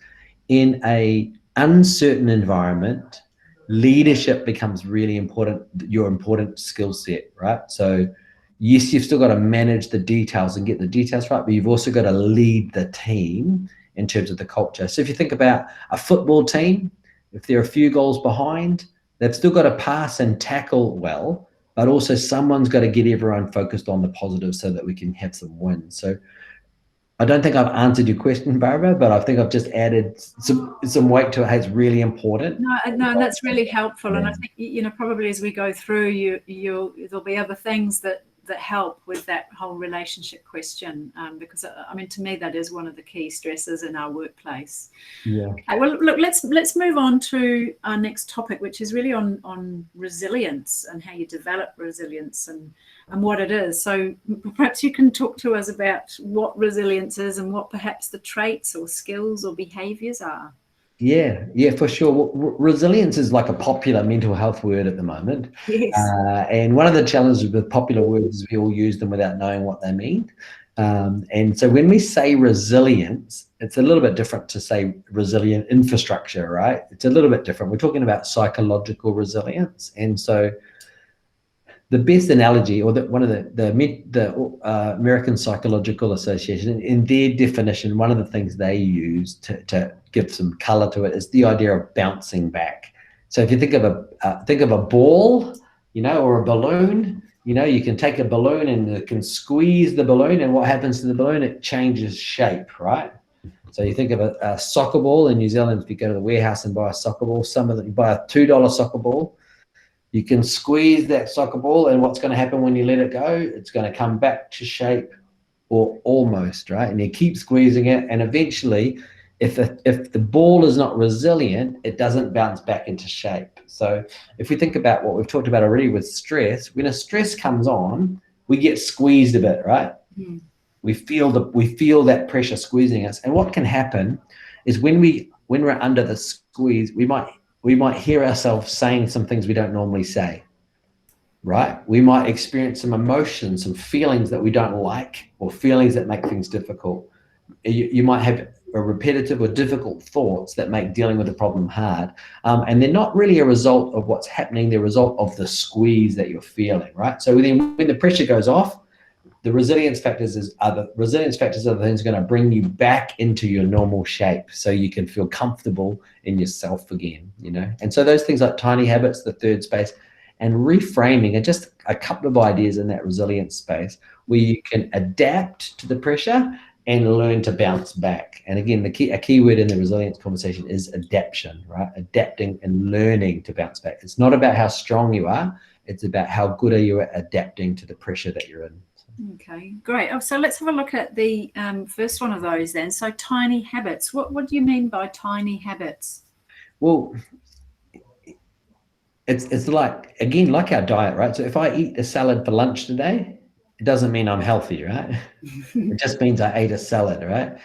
In a uncertain environment, leadership becomes really important, your important skill set, right? So yes, you've still got to manage the details and get the details right, but you've also got to lead the team in terms of the culture. So if you think about a football team, if they're a few goals behind, they've still got to pass and tackle well, but also someone's got to get everyone focused on the positives so that we can have some wins. So I don't think I've answered your question, Barbara, but I think I've just added some weight to it. Hey, it's really important.
No, that's really helpful. Yeah. And I think, probably as we go through, there'll be other things that help with that whole relationship question, because to me that is one of the key stresses in our workplace.
Yeah.
Okay, well, look, let's move on to our next topic, which is really on resilience and how you develop resilience and what it is. So perhaps you can talk to us about what resilience is and what perhaps the traits or skills or behaviors are.
Yeah, for sure. Well, resilience is like a popular mental health word at the moment.
Yes.
And one of the challenges with popular words is we all use them without knowing what they mean. And so when we say resilience, it's a little bit different to say resilient infrastructure, right? It's a little bit different. We're talking about psychological resilience. And so the best analogy, or one of the American Psychological Association, in their definition, one of the things they use to give some color to it is the idea of bouncing back. So if you think of a ball, or a balloon, you can take a balloon and you can squeeze the balloon, and what happens to the balloon? It changes shape, right? So you think of a soccer ball in New Zealand. If you go to the warehouse and buy a soccer ball, you buy a $2 soccer ball. You can squeeze that soccer ball, and what's going to happen when you let it go? It's going to come back to shape, or almost, right? And you keep squeezing it, and eventually, if the ball is not resilient, it doesn't bounce back into shape. So if we think about what we've talked about already with stress, when a stress comes on, we get squeezed a bit, right? Mm. We feel that pressure squeezing us, and what can happen is when we're under the squeeze, we might hear ourselves saying some things we don't normally say, right? We might experience some emotions, some feelings that we don't like, or feelings that make things difficult. You might have a repetitive or difficult thoughts that make dealing with a problem hard. And they're not really a result of what's happening, they're a result of the squeeze that you're feeling, right? So then when the pressure goes off, the resilience factors are the things going to bring you back into your normal shape so you can feel comfortable in yourself again, you know? And so those things like tiny habits, the third space, and reframing are just a couple of ideas in that resilience space where you can adapt to the pressure and learn to bounce back. And again, a key word in the resilience conversation is adaptation, right? Adapting and learning to bounce back. It's not about how strong you are, it's about how good are you at adapting to the pressure that you're in.
Okay, great. Oh, so let's have a look at the first one of those then. So tiny habits. What do you mean by tiny habits?
Well, it's like, again, like our diet, right? So if I eat a salad for lunch today, it doesn't mean I'm healthy, right? It just means I ate a salad, right?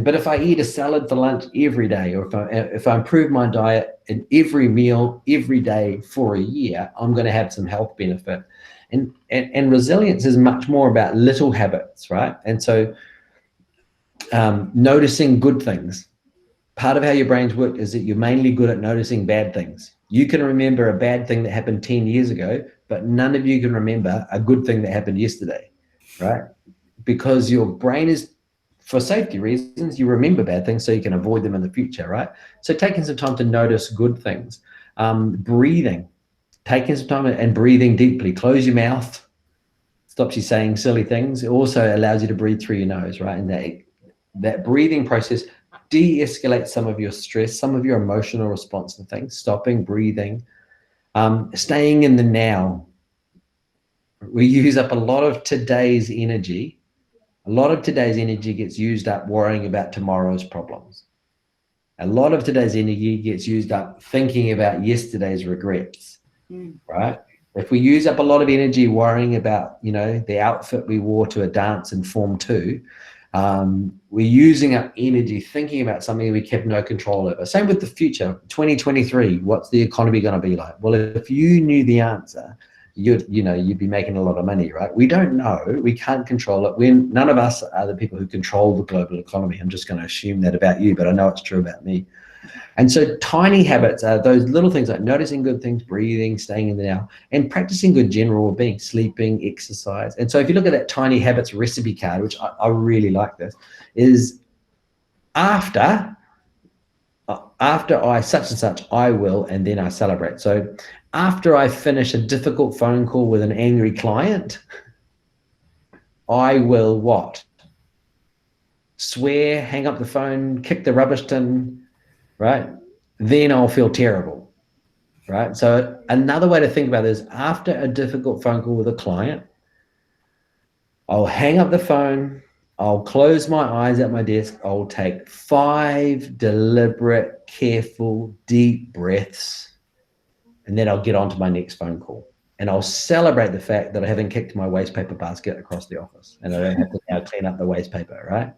But if I eat a salad for lunch every day, or if I improve my diet in every meal every day for a year, I'm going to have some health benefit. And resilience is much more about little habits, right? And so noticing good things. Part of how your brains work is that you're mainly good at noticing bad things. You can remember a bad thing that happened 10 years ago, but none of you can remember a good thing that happened yesterday, right? Because your brain is, for safety reasons, you remember bad things so you can avoid them in the future, right? So taking some time to notice good things. Breathing, taking some time and breathing deeply. Close your mouth, stops you saying silly things. It also allows you to breathe through your nose, right? And that breathing process de-escalates some of your stress, some of your emotional response to things. Stopping, breathing, staying in the now. We use up a lot of today's energy. A lot of today's energy gets used up worrying about tomorrow's problems. A lot of today's energy gets used up thinking about yesterday's regrets, right? If we use up a lot of energy worrying about, you know, the outfit we wore to a dance in Form 2, we're using up energy thinking about something we have no control over. Same with the future, 2023, what's the economy going to be like? Well, if you knew the answer, you'd be making a lot of money, right? We don't know, we can't control it. None of us are the people who control the global economy. I'm just going to assume that about you, but I know it's true about me. And so tiny habits are those little things like noticing good things, breathing, staying in the now, and practicing good general well-being, sleeping, exercise. And so if you look at that tiny habits recipe card, which I really like this, is after I such and such, I will, and then I celebrate. So after I finish a difficult phone call with an angry client, I will what? Swear, hang up the phone, kick the rubbish tin, right? Then I'll feel terrible, right? So another way to think about this, after a difficult phone call with a client, I'll hang up the phone, I'll close my eyes at my desk, I'll take 5 deliberate, careful, deep breaths, and then I'll get on to my next phone call. And I'll celebrate the fact that I haven't kicked my waste paper basket across the office and I don't have to now clean up the waste paper, right?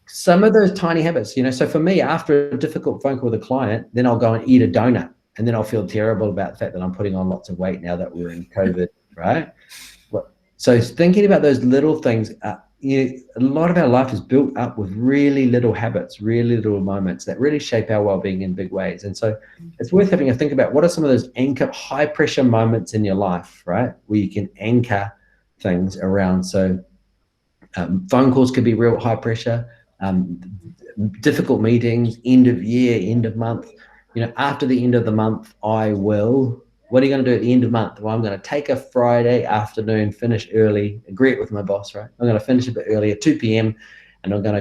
Some of those tiny habits, you know, so for me, after a difficult phone call with a client, then I'll go and eat a donut and then I'll feel terrible about the fact that I'm putting on lots of weight now that we're in COVID, right? So thinking about those little things, a lot of our life is built up with really little habits, really little moments that really shape our well-being in big ways. And so it's worth having a think about what are some of those high pressure moments in your life, right? Where you can anchor things around. So phone calls could be real high pressure, difficult meetings, end of year, end of month. You know, after the end of the month, what are you going to do at the end of the month? Well, I'm going to take a Friday afternoon, finish early, agree it with my boss, right? I'm going to finish a bit early at 2 p.m. and I'm going to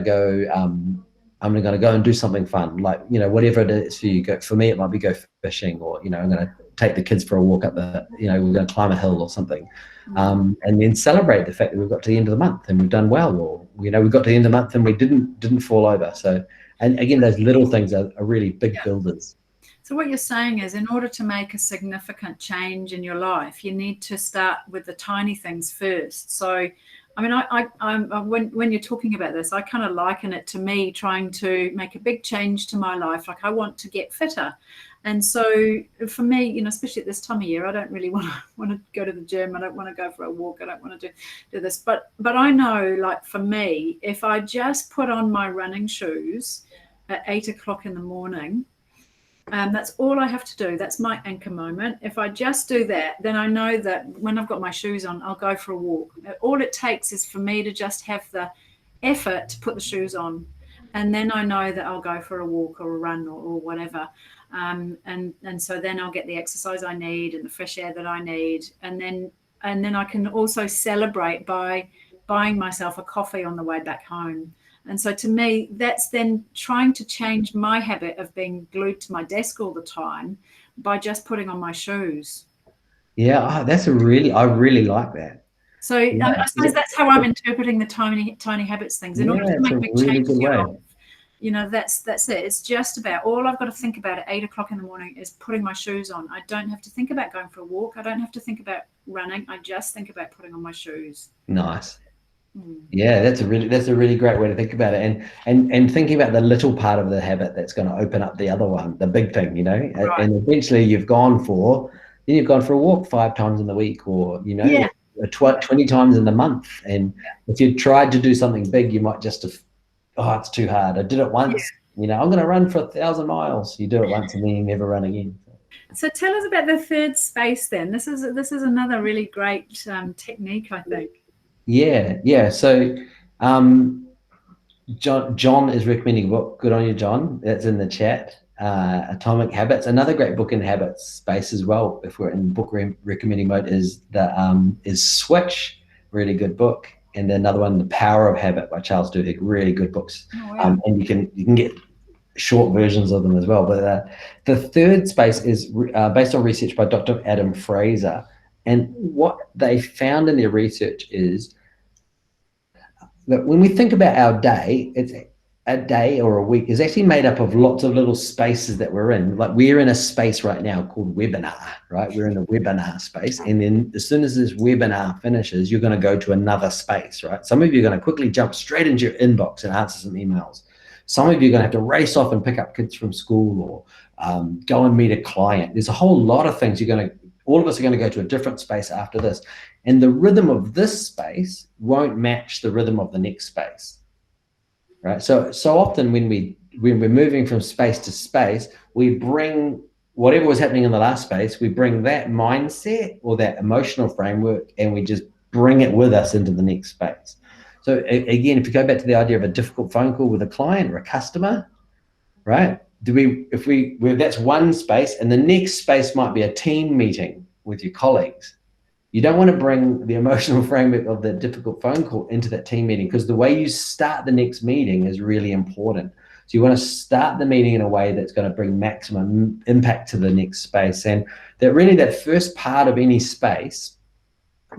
go and do something fun, like, you know, whatever it is for you. For me, it might be go fishing, or, you know, I'm going to take the kids for a walk up we're going to climb a hill or something. And then celebrate the fact that we've got to the end of the month and we've done well, or, you know, we got to the end of the month and we didn't fall over. So, and again, those little things are really big builders.
So what you're saying is, in order to make a significant change in your life, you need to start with the tiny things first. So I mean, I'm when you're talking about this, I kind of liken it to me trying to make a big change to my life. Like I want to get fitter, and so for me, you know, especially at this time of year, I don't really want to go to the gym. I don't want to go for a walk. I don't want to do this. But I know, like for me, if I just put on my running shoes at 8 o'clock in the morning. That's all I have to do. That's my anchor moment. If I just do that, then I know that when I've got my shoes on, I'll go for a walk. All it takes is for me to just have the effort to put the shoes on. And then I know that I'll go for a walk or a run or whatever. And so then I'll get the exercise I need and the fresh air that I need. And then I can also celebrate by buying myself a coffee on the way back home. And so to me, that's then trying to change my habit of being glued to my desk all the time by just putting on my shoes.
Yeah, I really like that.
So
Yeah,
I suppose that's how I'm interpreting the tiny habits things. In order to make big change in your life, you know, that's it. It's just about, all I've got to think about at 8 o'clock in the morning is putting my shoes on. I don't have to think about going for a walk. I don't have to think about running. I just think about putting on my shoes.
Nice. Yeah, that's a really great way to think about it, and thinking about the little part of the habit that's going to open up the other one, the big thing, you know. Right. And eventually you've gone for a walk 5 times in the week, or you know, 20 times in the month. And if you tried to do something big, you might just have, oh, it's too hard. I did it once, you know, I'm going to run for 1,000 miles. You do it once and then you never run again.
So tell us about the third space then. This is another really great technique, I think.
Yeah. So John is recommending a book. Good on you, John. That's in the chat. Atomic Habits. Another great book in habits space as well, if we're in book recommending mode, is Switch. Really good book. And another one, The Power of Habit by Charles Duhigg. Really good books. Oh, wow. And you can get short versions of them as well. But the third space is based on research by Dr. Adam Fraser. And what they found in their research is that when we think about our day, it's a day or a week is actually made up of lots of little spaces that we're in. Like we're in a space right now called webinar, right? We're in a webinar space. And then as soon as this webinar finishes, you're going to go to another space, right? Some of you are going to quickly jump straight into your inbox and answer some emails. Some of you are going to have to race off and pick up kids from school, or go and meet a client. There's a whole lot of things all of us are going to go to a different space after this. And the rhythm of this space won't match the rhythm of the next space, right? So often when we're moving from space to space, we bring whatever was happening in the last space, we bring that mindset or that emotional framework and we just bring it with us into the next space. So again, if you go back to the idea of a difficult phone call with a client or a customer, right? That's one space, and the next space might be a team meeting with your colleagues. You don't want to bring the emotional framework of the difficult phone call into that team meeting, because the way you start the next meeting is really important. So you want to start the meeting in a way that's going to bring maximum impact to the next space. And that first part of any space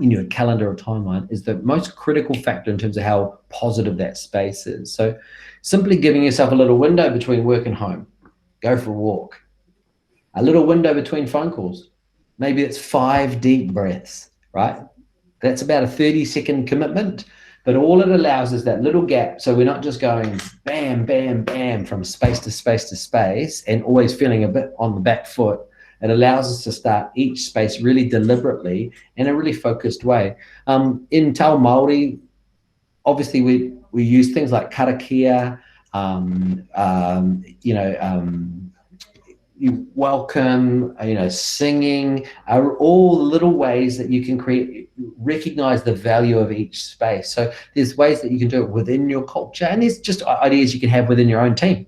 in your calendar or timeline is the most critical factor in terms of how positive that space is. So simply giving yourself a little window between work and home. Go for a walk. A little window between phone calls. Maybe it's 5 deep breaths, right? That's about a 30-second commitment, but all it allows is that little gap. So we're not just going bam, bam, bam from space to space to space and always feeling a bit on the back foot. It allows us to start each space really deliberately in a really focused way. In Te Ao Māori, obviously we use things like karakia, you welcome, singing, are all little ways that you can recognize the value of each space. So there's ways that you can do it within your culture, and there's just ideas you can have within your own team.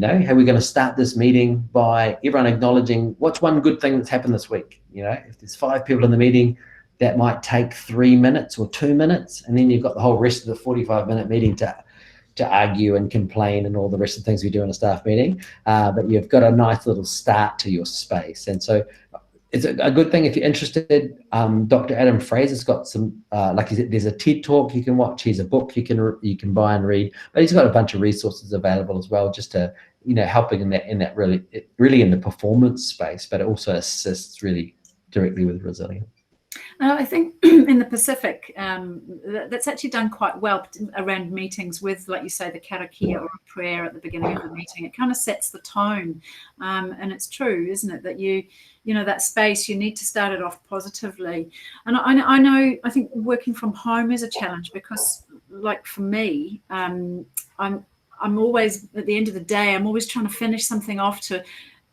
How are we going to start this meeting by everyone acknowledging what's one good thing that's happened this week? If there's 5 people in the meeting, that might take 3 minutes or 2 minutes, and then you've got the whole rest of the 45-minute meeting to argue and complain and all the rest of the things we do in a staff meeting. But you've got a nice little start to your space. And so it's a good thing if you're interested. Dr. Adam Fraser's got some, like he said, there's a TED talk you can watch. He's a book you can buy and read, but he's got a bunch of resources available as well, just to, helping in that really in the performance space, but it also assists really directly with resilience.
I think in the Pacific, that's actually done quite well around meetings with, like you say, the karakia or a prayer at the beginning of the meeting. It kind of sets the tone. And it's true, isn't it, that you know, that space, you need to start it off positively. And I know, I think working from home is a challenge because, like for me, I'm always, at the end of the day, I'm always trying to finish something off, to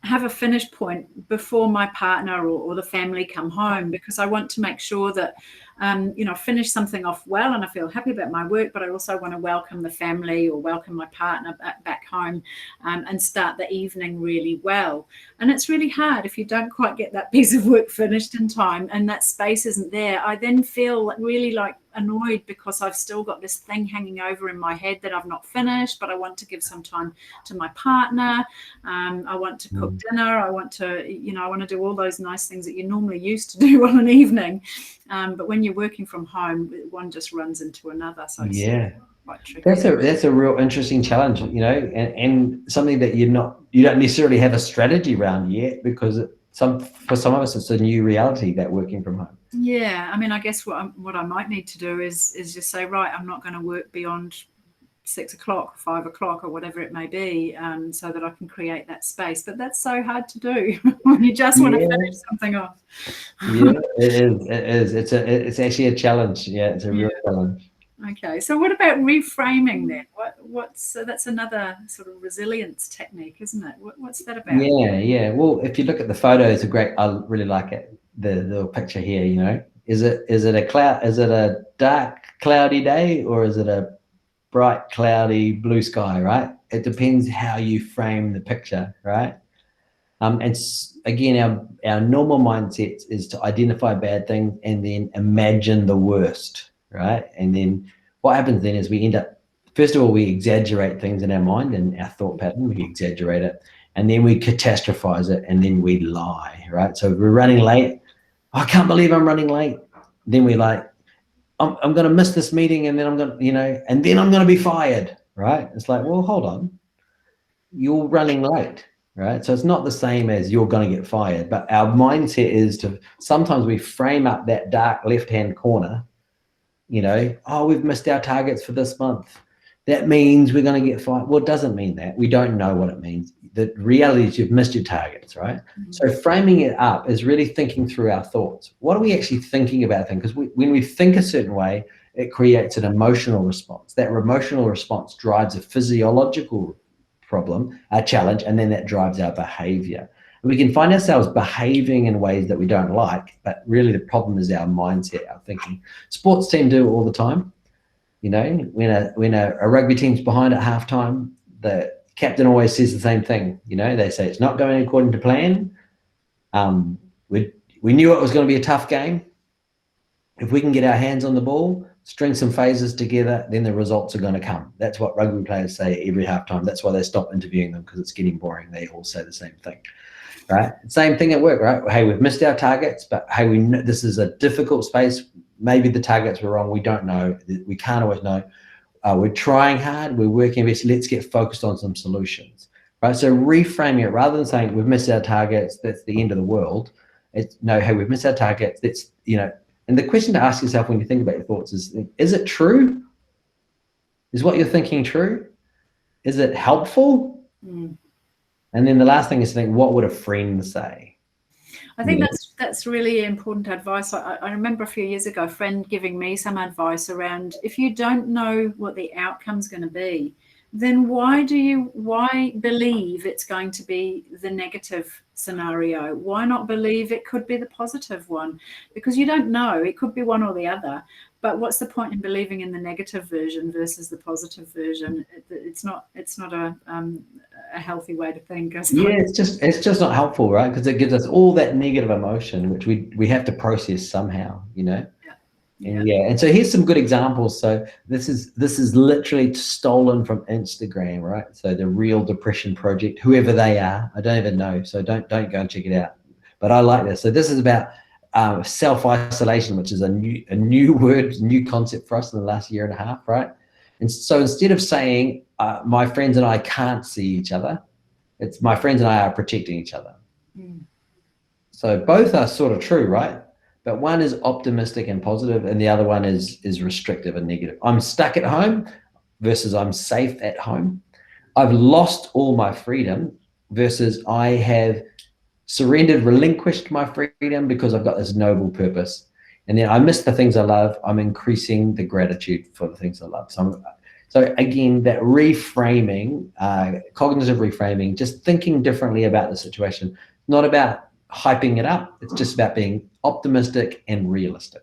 have a finish point before my partner or the family come home, because I want to make sure that you know, finish something off well, and I feel happy about my work, but I also want to welcome the family or welcome my partner back home, and start the evening really well. And it's really hard if you don't quite get that piece of work finished in time and that space isn't there. I then feel really like annoyed because I've still got this thing hanging over in my head that I've not finished, but I want to give some time to my partner. I want to cook dinner. I want to, you know, I want to do all those nice things that you normally used to do on an evening. But when you're working from home, one just runs into another. So it's quite tricky.
That's a real interesting challenge, you know, and something that you don't necessarily have a strategy around yet, because for some of us it's a new reality, that working from home.
Yeah, I mean, I guess what I might need to do is just say, right, I'm not going to work beyond 6 o'clock, 5 o'clock, or whatever it may be, so that I can create that space. But that's so hard to do when you just want to finish something off.
Yeah, it is. It's actually a challenge. Yeah, it's a real challenge.
Okay, so what about reframing then? What's that's another sort of resilience technique, isn't it? What's that about?
Yeah. Well, if you look at the photo, it's I really like it. The little picture here, you know, is it a cloud? Is it a dark, cloudy day, or is it a bright, cloudy, blue sky? Right. It depends how you frame the picture, right? And again, our normal mindset is to identify bad things and then imagine the worst, right? And then what happens then is we end up, first of all, we exaggerate things in our mind and our thought pattern, we exaggerate it, and then we catastrophize it, and then we lie, right? So if we're running late, I can't believe I'm running late. Then we're like, I'm going to miss this meeting, and then I'm going to, you know, and then I'm going to be fired, right? It's like, well, hold on, you're running late. Right. So it's not the same as you're going to get fired, but our mindset is to, sometimes we frame up that dark left-hand corner, you know, oh, we've missed our targets for this month. That means we're going to get fired. Well, it doesn't mean that. We don't know what it means. The reality is you've missed your targets, right? Mm-hmm. So framing it up is really thinking through our thoughts. What are we actually thinking about things? Because when we think a certain way, it creates an emotional response. That emotional response drives a physiological problem, a challenge, and then that drives our behavior. And we can find ourselves behaving in ways that we don't like, but really the problem is our mindset, our thinking. Sports team do it all the time. You know, when a rugby team's behind at halftime, the captain always says the same thing. You know, they say it's not going according to plan. We knew it was going to be a tough game. If we can get our hands on the ball, string some phases together, then the results are going to come. That's what rugby players say every halftime. That's why they stop interviewing them, because it's getting boring. They all say the same thing, right? Same thing at work, right? Hey, we've missed our targets, but hey, this is a difficult space. Maybe the targets were wrong. We don't know. We can't always know. We're trying hard. We're working best. Let's get focused on some solutions, right? So reframing it, rather than saying we've missed our targets, that's the end of the world. It's no, hey, we've missed our targets. That's, you know. And the question to ask yourself when you think about your thoughts is it true? Is what you're thinking true? Is it helpful? And then the last thing is to think, what would a friend say?
I think that's really important advice. I remember a few years ago, a friend giving me some advice around, if you don't know what the outcome's going to be, then why believe it's going to be the negative scenario? Why not believe it could be the positive one? Because you don't know. It could be one or the other. But what's the point in believing in the negative version versus the positive version? It's not a healthy way to think.
Yeah, it's just not helpful, right? Because it gives us all that negative emotion, which we have to process somehow, you know. And so here's some good examples. So this is literally stolen from Instagram, right? So the Real Depression Project, whoever they are, I don't even know. So don't go and check it out. But I like this. So this is about self-isolation, which is a new word, new concept for us in the last year and a half, right? And so instead of saying my friends and I can't see each other, it's my friends and I are protecting each other. So both are sort of true, right? but one is optimistic and positive, and the other one is restrictive and negative. I'm stuck at home versus I'm safe at home. I've lost all my freedom versus I have surrendered, relinquished my freedom because I've got this noble purpose. And then I miss the things I love. I'm increasing the gratitude for the things I love. So again, that reframing, cognitive reframing, just thinking differently about the situation, not about hyping it up. It's just about being optimistic and realistic.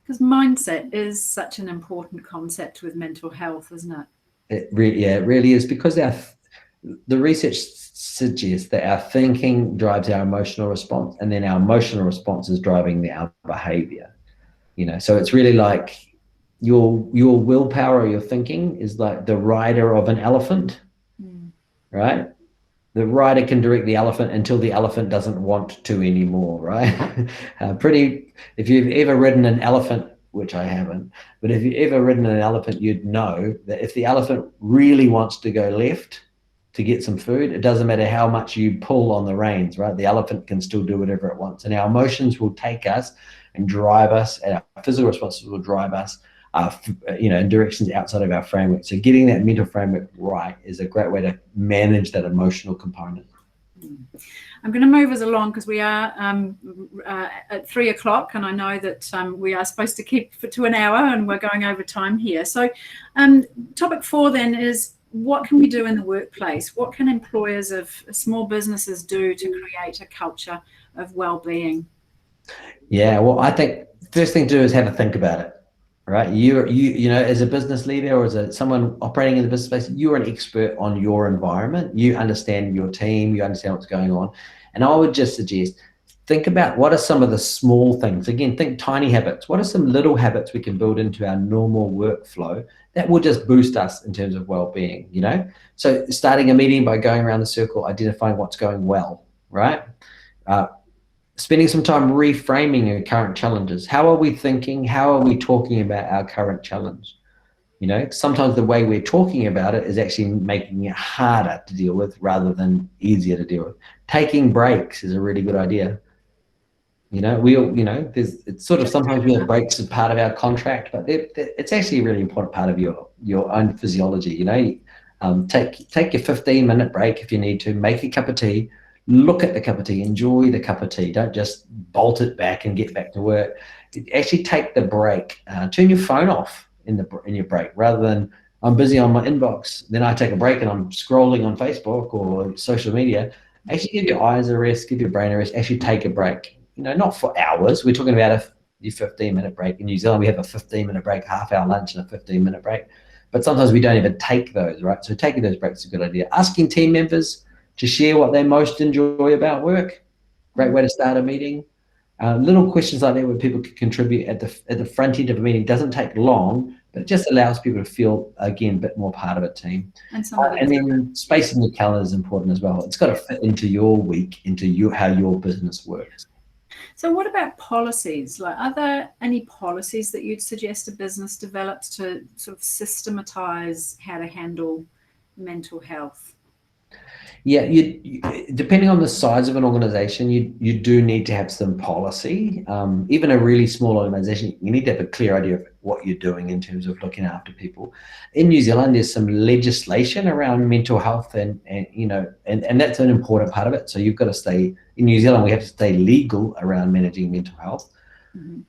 Because mindset is such an important concept with mental health, isn't it?
It really is, because the research suggests that our thinking drives our emotional response, and then our emotional response is driving our behavior. So it's really like your willpower or your thinking is like the rider of an elephant, right? The rider can direct the elephant until the elephant doesn't want to anymore, right? If you've ever ridden an elephant, which I haven't, but if you've ever ridden an elephant, you'd know that if the elephant really wants to go left to get some food, it doesn't matter how much you pull on the reins, right? The elephant can still do whatever it wants. And our emotions will take us and drive us, and our physical responses will drive us in directions outside of our framework. So getting that mental framework right is a great way to manage that emotional component.
I'm going to move us along because we are at 3 o'clock, and I know that we are supposed to keep to an hour, and we're going over time here. So topic 4 then is, what can we do in the workplace? What can employers of small businesses do to create a culture of well-being?
Yeah, well, I think the first thing to do is have a think about it. Right, you know, as a business leader or as someone operating in the business space, you're an expert on your environment. You understand your team. You understand what's going on. And I would just suggest, think about what are some of the small things. Again, think tiny habits. What are some little habits we can build into our normal workflow that will just boost us in terms of well-being? So starting a meeting by going around the circle, identifying what's going well. Right. Spending some time reframing your current challenges. How are we thinking? How are we talking about our current challenge? Sometimes the way we're talking about it is actually making it harder to deal with rather than easier to deal with. Taking breaks is a really good idea. It's sort of, sometimes we have breaks as part of our contract, but it's actually a really important part of your own physiology. Take your 15-minute break if you need to. Make a cup of tea. Look at the cup of tea, enjoy the cup of tea. Don't just bolt it back and get back to work. Actually take the break. Turn your phone off in your break, rather than I'm busy on my inbox, then I take a break and I'm scrolling on Facebook or social media. Actually give your eyes a rest, give your brain a rest. Actually take a break. Not for hours. We're talking about your 15-minute break. In New Zealand, we have a 15-minute break, half-hour lunch and a 15-minute break. But sometimes we don't even take those, right? So taking those breaks is a good idea. Asking team members to share what they most enjoy about work. Great way to start a meeting. Little questions like that where people can contribute at the front end of a meeting. Doesn't take long, but it just allows people to feel, again, a bit more part of a team. And then spacing your calendar is important as well. It's got to fit into your week, into how your business works.
So what about policies? Are there any policies that you'd suggest a business develops to sort of systematize how to handle mental health?
Yeah, depending on the size of an organization, you do need to have some policy. Even a really small organization, you need to have a clear idea of what you're doing in terms of looking after people. In New Zealand, there's some legislation around mental health, and that's an important part of it. So you've got to stay in New Zealand. We have to stay legal around managing mental health. Mm-hmm.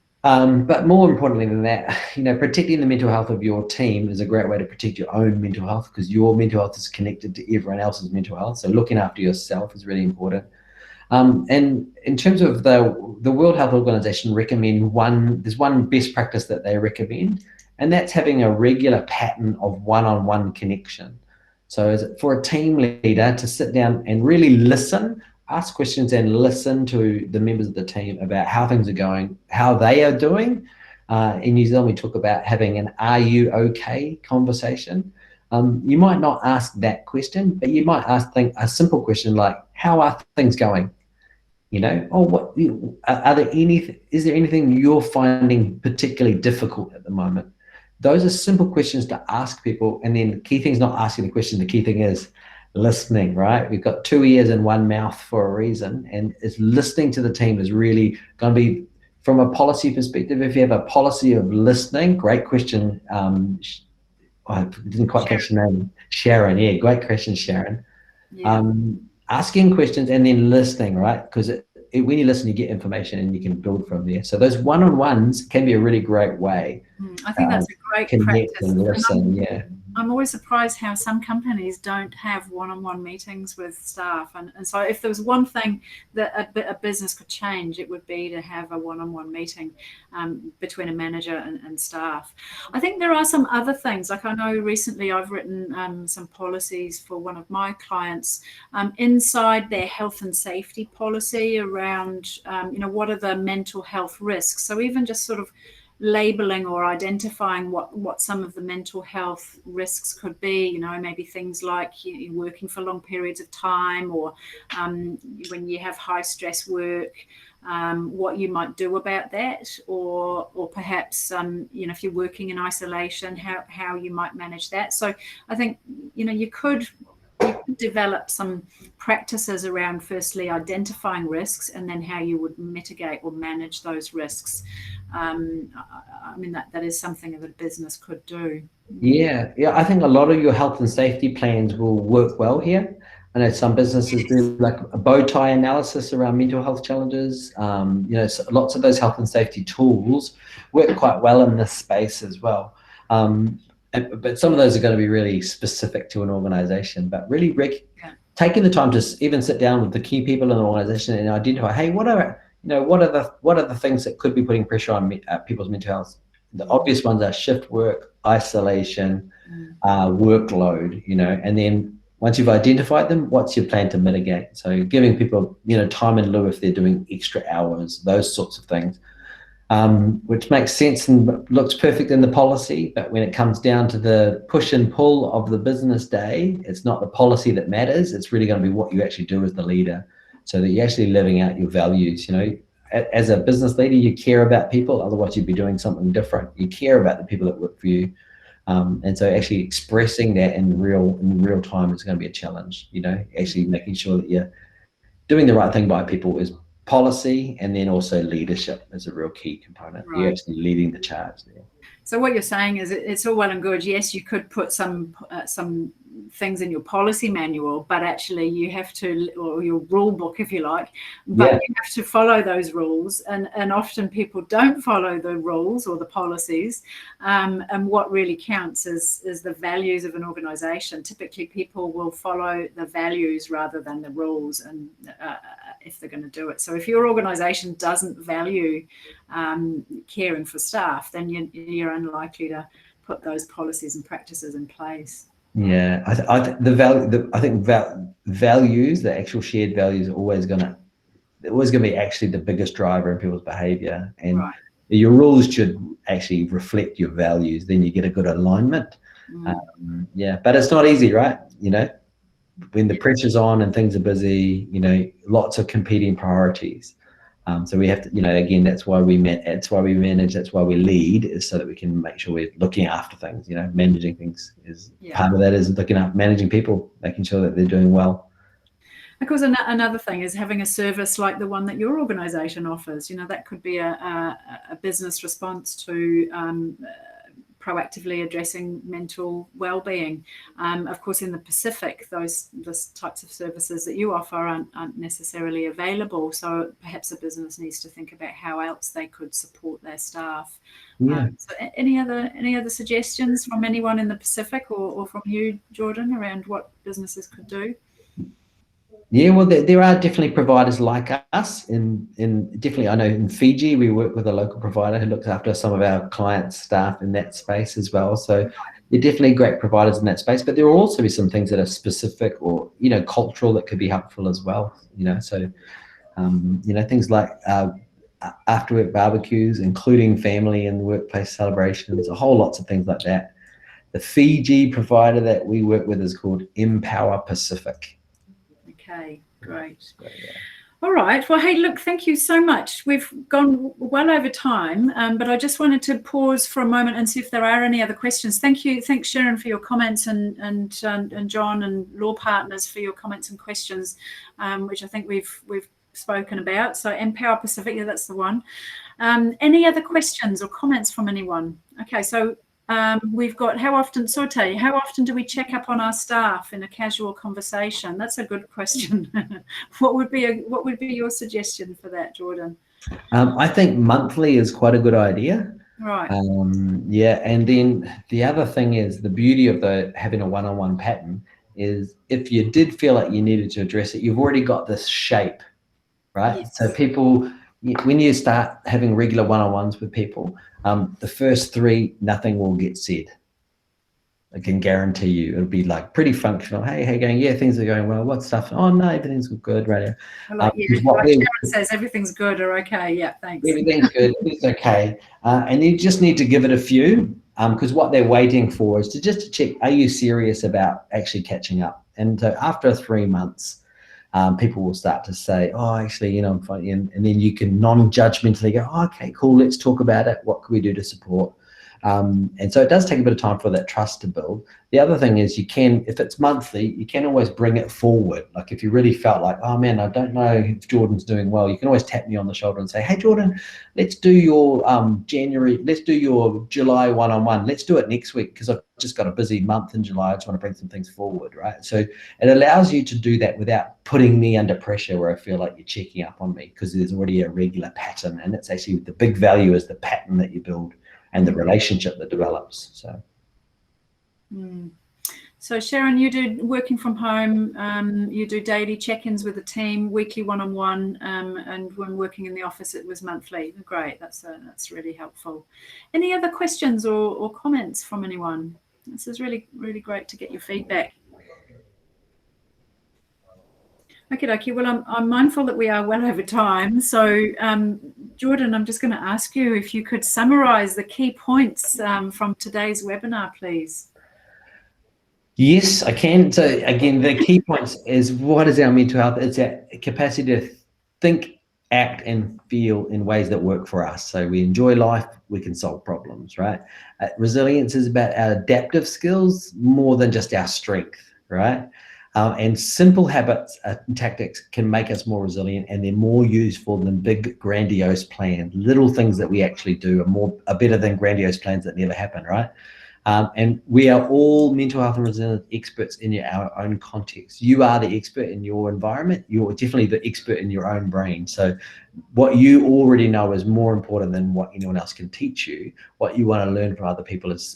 But more importantly than that, protecting the mental health of your team is a great way to protect your own mental health, because your mental health is connected to everyone else's mental health. So looking after yourself is really important. And in terms of the World Health Organization there's one best practice that they recommend, and that's having a regular pattern of one-on-one connection. So for a team leader to sit down and really listen, ask questions and listen to the members of the team about how things are going, how they are doing. In New Zealand, we talk about having an "Are you okay?" conversation. You might not ask that question, but you might ask a simple question like, "How are things going?" Or is there anything you're finding particularly difficult at the moment? Those are simple questions to ask people. And then the key thing is not asking the question. The key thing is listening, right? We've got 2 ears and 1 mouth for a reason, and it's listening to the team is really going to be from a policy perspective, if you have a policy of listening, great question. I didn't quite catch the name. Sharon, yeah, great question, Sharon.
Yeah.
Asking questions and then listening, right? Because when you listen, you get information and you can build from there. So those one-on-ones can be a really great way.
I think that's a great
Connect
practice.
and listen, yeah.
I'm always surprised how some companies don't have one-on-one meetings with staff. And so if there was one thing that a business could change, it would be to have a one-on-one meeting between a manager and staff. I think there are some other things. Like I know recently I've written some policies for one of my clients inside their health and safety policy around, what are the mental health risks. So even just sort of labeling or identifying what some of the mental health risks could be, maybe things like you working for long periods of time, or when you have high stress work, what you might do about that, or perhaps if you're working in isolation, how you might manage that. So I think you could develop some practices around firstly identifying risks and then how you would mitigate or manage those risks. I mean that is something that a business could do.
Yeah, I think a lot of your health and safety plans will work well here. I know some businesses do like a bow tie analysis around mental health challenges. So lots of those health and safety tools work quite well in this space as well. But some of those are going to be really specific to an organization, but really taking the time to even sit down with the key people in the organization and identify, hey, what are the things that could be putting pressure on people's mental health? The obvious ones are shift work, isolation, workload, and then once you've identified them, what's your plan to mitigate? So giving people, time in lieu if they're doing extra hours, those sorts of things. Which makes sense and looks perfect in the policy, but when it comes down to the push and pull of the business day, it's not the policy that matters. It's really going to be what you actually do as the leader, so that you're actually living out your values. As a business leader, you care about people, otherwise you'd be doing something different. You care about the people that work for you, and so actually expressing that in real time is going to be a challenge. Actually making sure that you're doing the right thing by people is policy, and then also leadership is a real key component. Right. You're actually leading the charge there.
So what you're saying is it's all well and good. Yes, you could put some things in your policy manual, but actually you have to, or your rule book, if you like, but you have to follow those rules. And often people don't follow the rules or the policies. And what really counts is the values of an organization. Typically people will follow the values rather than the rules, and if they're going to do it. So if your organization doesn't value caring for staff, then you're unlikely to put those policies and practices in place.
Yeah, I think values, the actual shared values, are always going to be actually the biggest driver in people's behavior, and your rules should actually reflect your values. Then you get a good alignment. But it's not easy, right? When the pressure's on and things are busy, lots of competing priorities. So we have to, again, that's why we manage, that's why we lead, is so that we can make sure we're looking after things. Managing things is part of that, is looking at managing people, making sure that they're doing well.
Of course, another thing is having a service like the one that your organization offers. That could be a business response to proactively addressing mental well-being. Of course, in the Pacific, those types of services that you offer aren't necessarily available. So perhaps a business needs to think about how else they could support their staff. So any other suggestions from anyone in the Pacific or from you, Jordan, around what businesses could do?
Yeah, well, there are definitely providers like us. In definitely, I know in Fiji we work with a local provider who looks after some of our clients' staff in that space as well. So they're definitely great providers in that space. But there will also be some things that are specific or cultural that could be helpful as well. So things like after work barbecues, including family and workplace celebrations, a whole lots of things like that. The Fiji provider that we work with is called Empower Pacific.
Okay, great. All right. Well, hey, look, thank you so much. We've gone well over time, but I just wanted to pause for a moment and see if there are any other questions. Thanks, Sharon, for your comments, and John and Law Partners for your comments and questions, which I think we've spoken about. So Empower Pacific, that's the one. Any other questions or comments from anyone? Okay, so we've got how often do we check up on our staff in a casual conversation? That's a good question. What would be your suggestion for that, Jordan?
I think monthly is quite a good idea.
Right.
Yeah, and then the other thing is the beauty of having a one-on-one pattern is if you did feel like you needed to address it, you've already got this shape, right?
Yes.
So people, when you start having regular one-on-ones with people, the first 3, nothing will get said. I can guarantee you it'll be like pretty functional. Hey, how you going? Yeah, things are going well. What stuff? Oh no, everything's good right now.
Like Sharon says, everything's good or okay. Yeah, thanks.
Everything's good. It's okay. And you just need to give it a few, because what they're waiting for is to check, are you serious about actually catching up? And so after 3 months, people will start to say, oh, actually, I'm fine. And then you can non-judgmentally go, oh, okay, cool, let's talk about it. What can we do to support? And so it does take a bit of time for that trust to build. The other thing is if it's monthly, you can always bring it forward. Like if you really felt like, oh man, I don't know if Jordan's doing well, you can always tap me on the shoulder and say, hey, Jordan, let's do your July one-on-one. Let's do it next week because I've just got a busy month in July. I just want to bring some things forward, right? So it allows you to do that without putting me under pressure where I feel like you're checking up on me because there's already a regular pattern. And it's actually the big value is the pattern that you build and the relationship that develops.
So Sharon, you do working from home, you do daily check-ins with the team, weekly one-on-one, and when working in the office it was monthly. Great, that's really helpful. Any other questions or comments from anyone? This is really, really great to get your feedback. Okay, well, I'm mindful that we are well over time. So, Jordan, I'm just going to ask you if you could summarize the key points from today's webinar, please.
Yes, I can. So again, the key points is what is our mental health? It's our capacity to think, act, and feel in ways that work for us. So we enjoy life, we can solve problems, right? Resilience is about our adaptive skills more than just our strength, right? And simple habits and tactics can make us more resilient, and they're more useful than big grandiose plans. Little things that we actually do are better than grandiose plans that never happen, right? And we are all mental health and resilience experts in our own context. You are the expert in your environment. You're definitely the expert in your own brain. So what you already know is more important than what anyone else can teach you. What you want to learn from other people is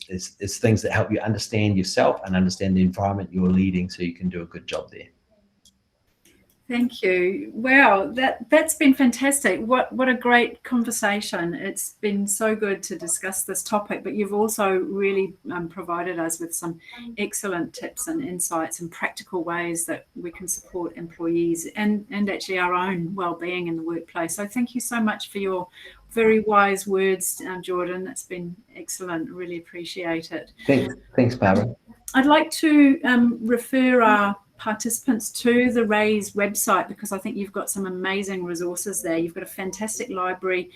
things that help you understand yourself and understand the environment you're leading so you can do a good job there.
Thank you. Wow, that's been fantastic. What a great conversation. It's been so good to discuss this topic, but you've also really provided us with some excellent tips and insights and practical ways that we can support employees and actually our own well-being in the workplace. So thank you so much for your very wise words, Jordan. That's been excellent. Really appreciate it.
Thanks, Barbara.
I'd like to refer our participants to the RAISE website because I think you've got some amazing resources there. You've got a fantastic library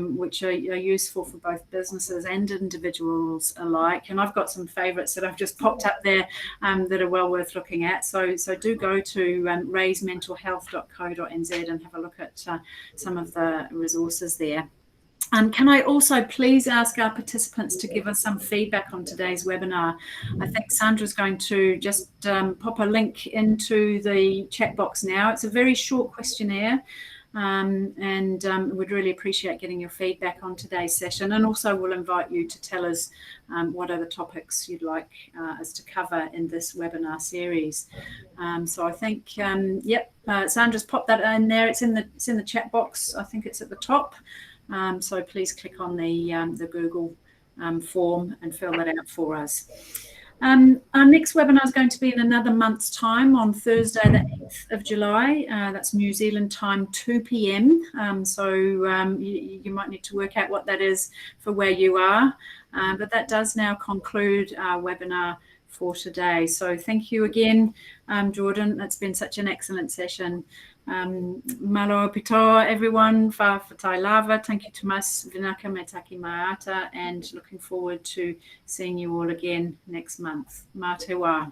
which are useful for both businesses and individuals alike, and I've got some favorites that I've just popped up there that are well worth looking at. So do go to raisementalhealth.co.nz and have a look at some of the resources there. Can I also please ask our participants to give us some feedback on today's webinar? I think Sandra's going to just pop a link into the chat box now. It's a very short questionnaire, and we'd really appreciate getting your feedback on today's session. And also we'll invite you to tell us what other topics you'd like us to cover in this webinar series. So I think, Sandra's popped that in there. It's in the chat box. I think it's at the top. So please click on the Google form and fill that out for us. Our next webinar is going to be in another month's time on Thursday, the 8th of July. That's New Zealand time, 2 p.m. So you might need to work out what that is for where you are. But that does now conclude our webinar for today. So thank you again, Jordan. That's been such an excellent session. Malo pitoa, everyone, fa fatai lava. Thank you, Tomas, Vinaka Metaki Maata, and looking forward to seeing you all again next month. Mā te wā.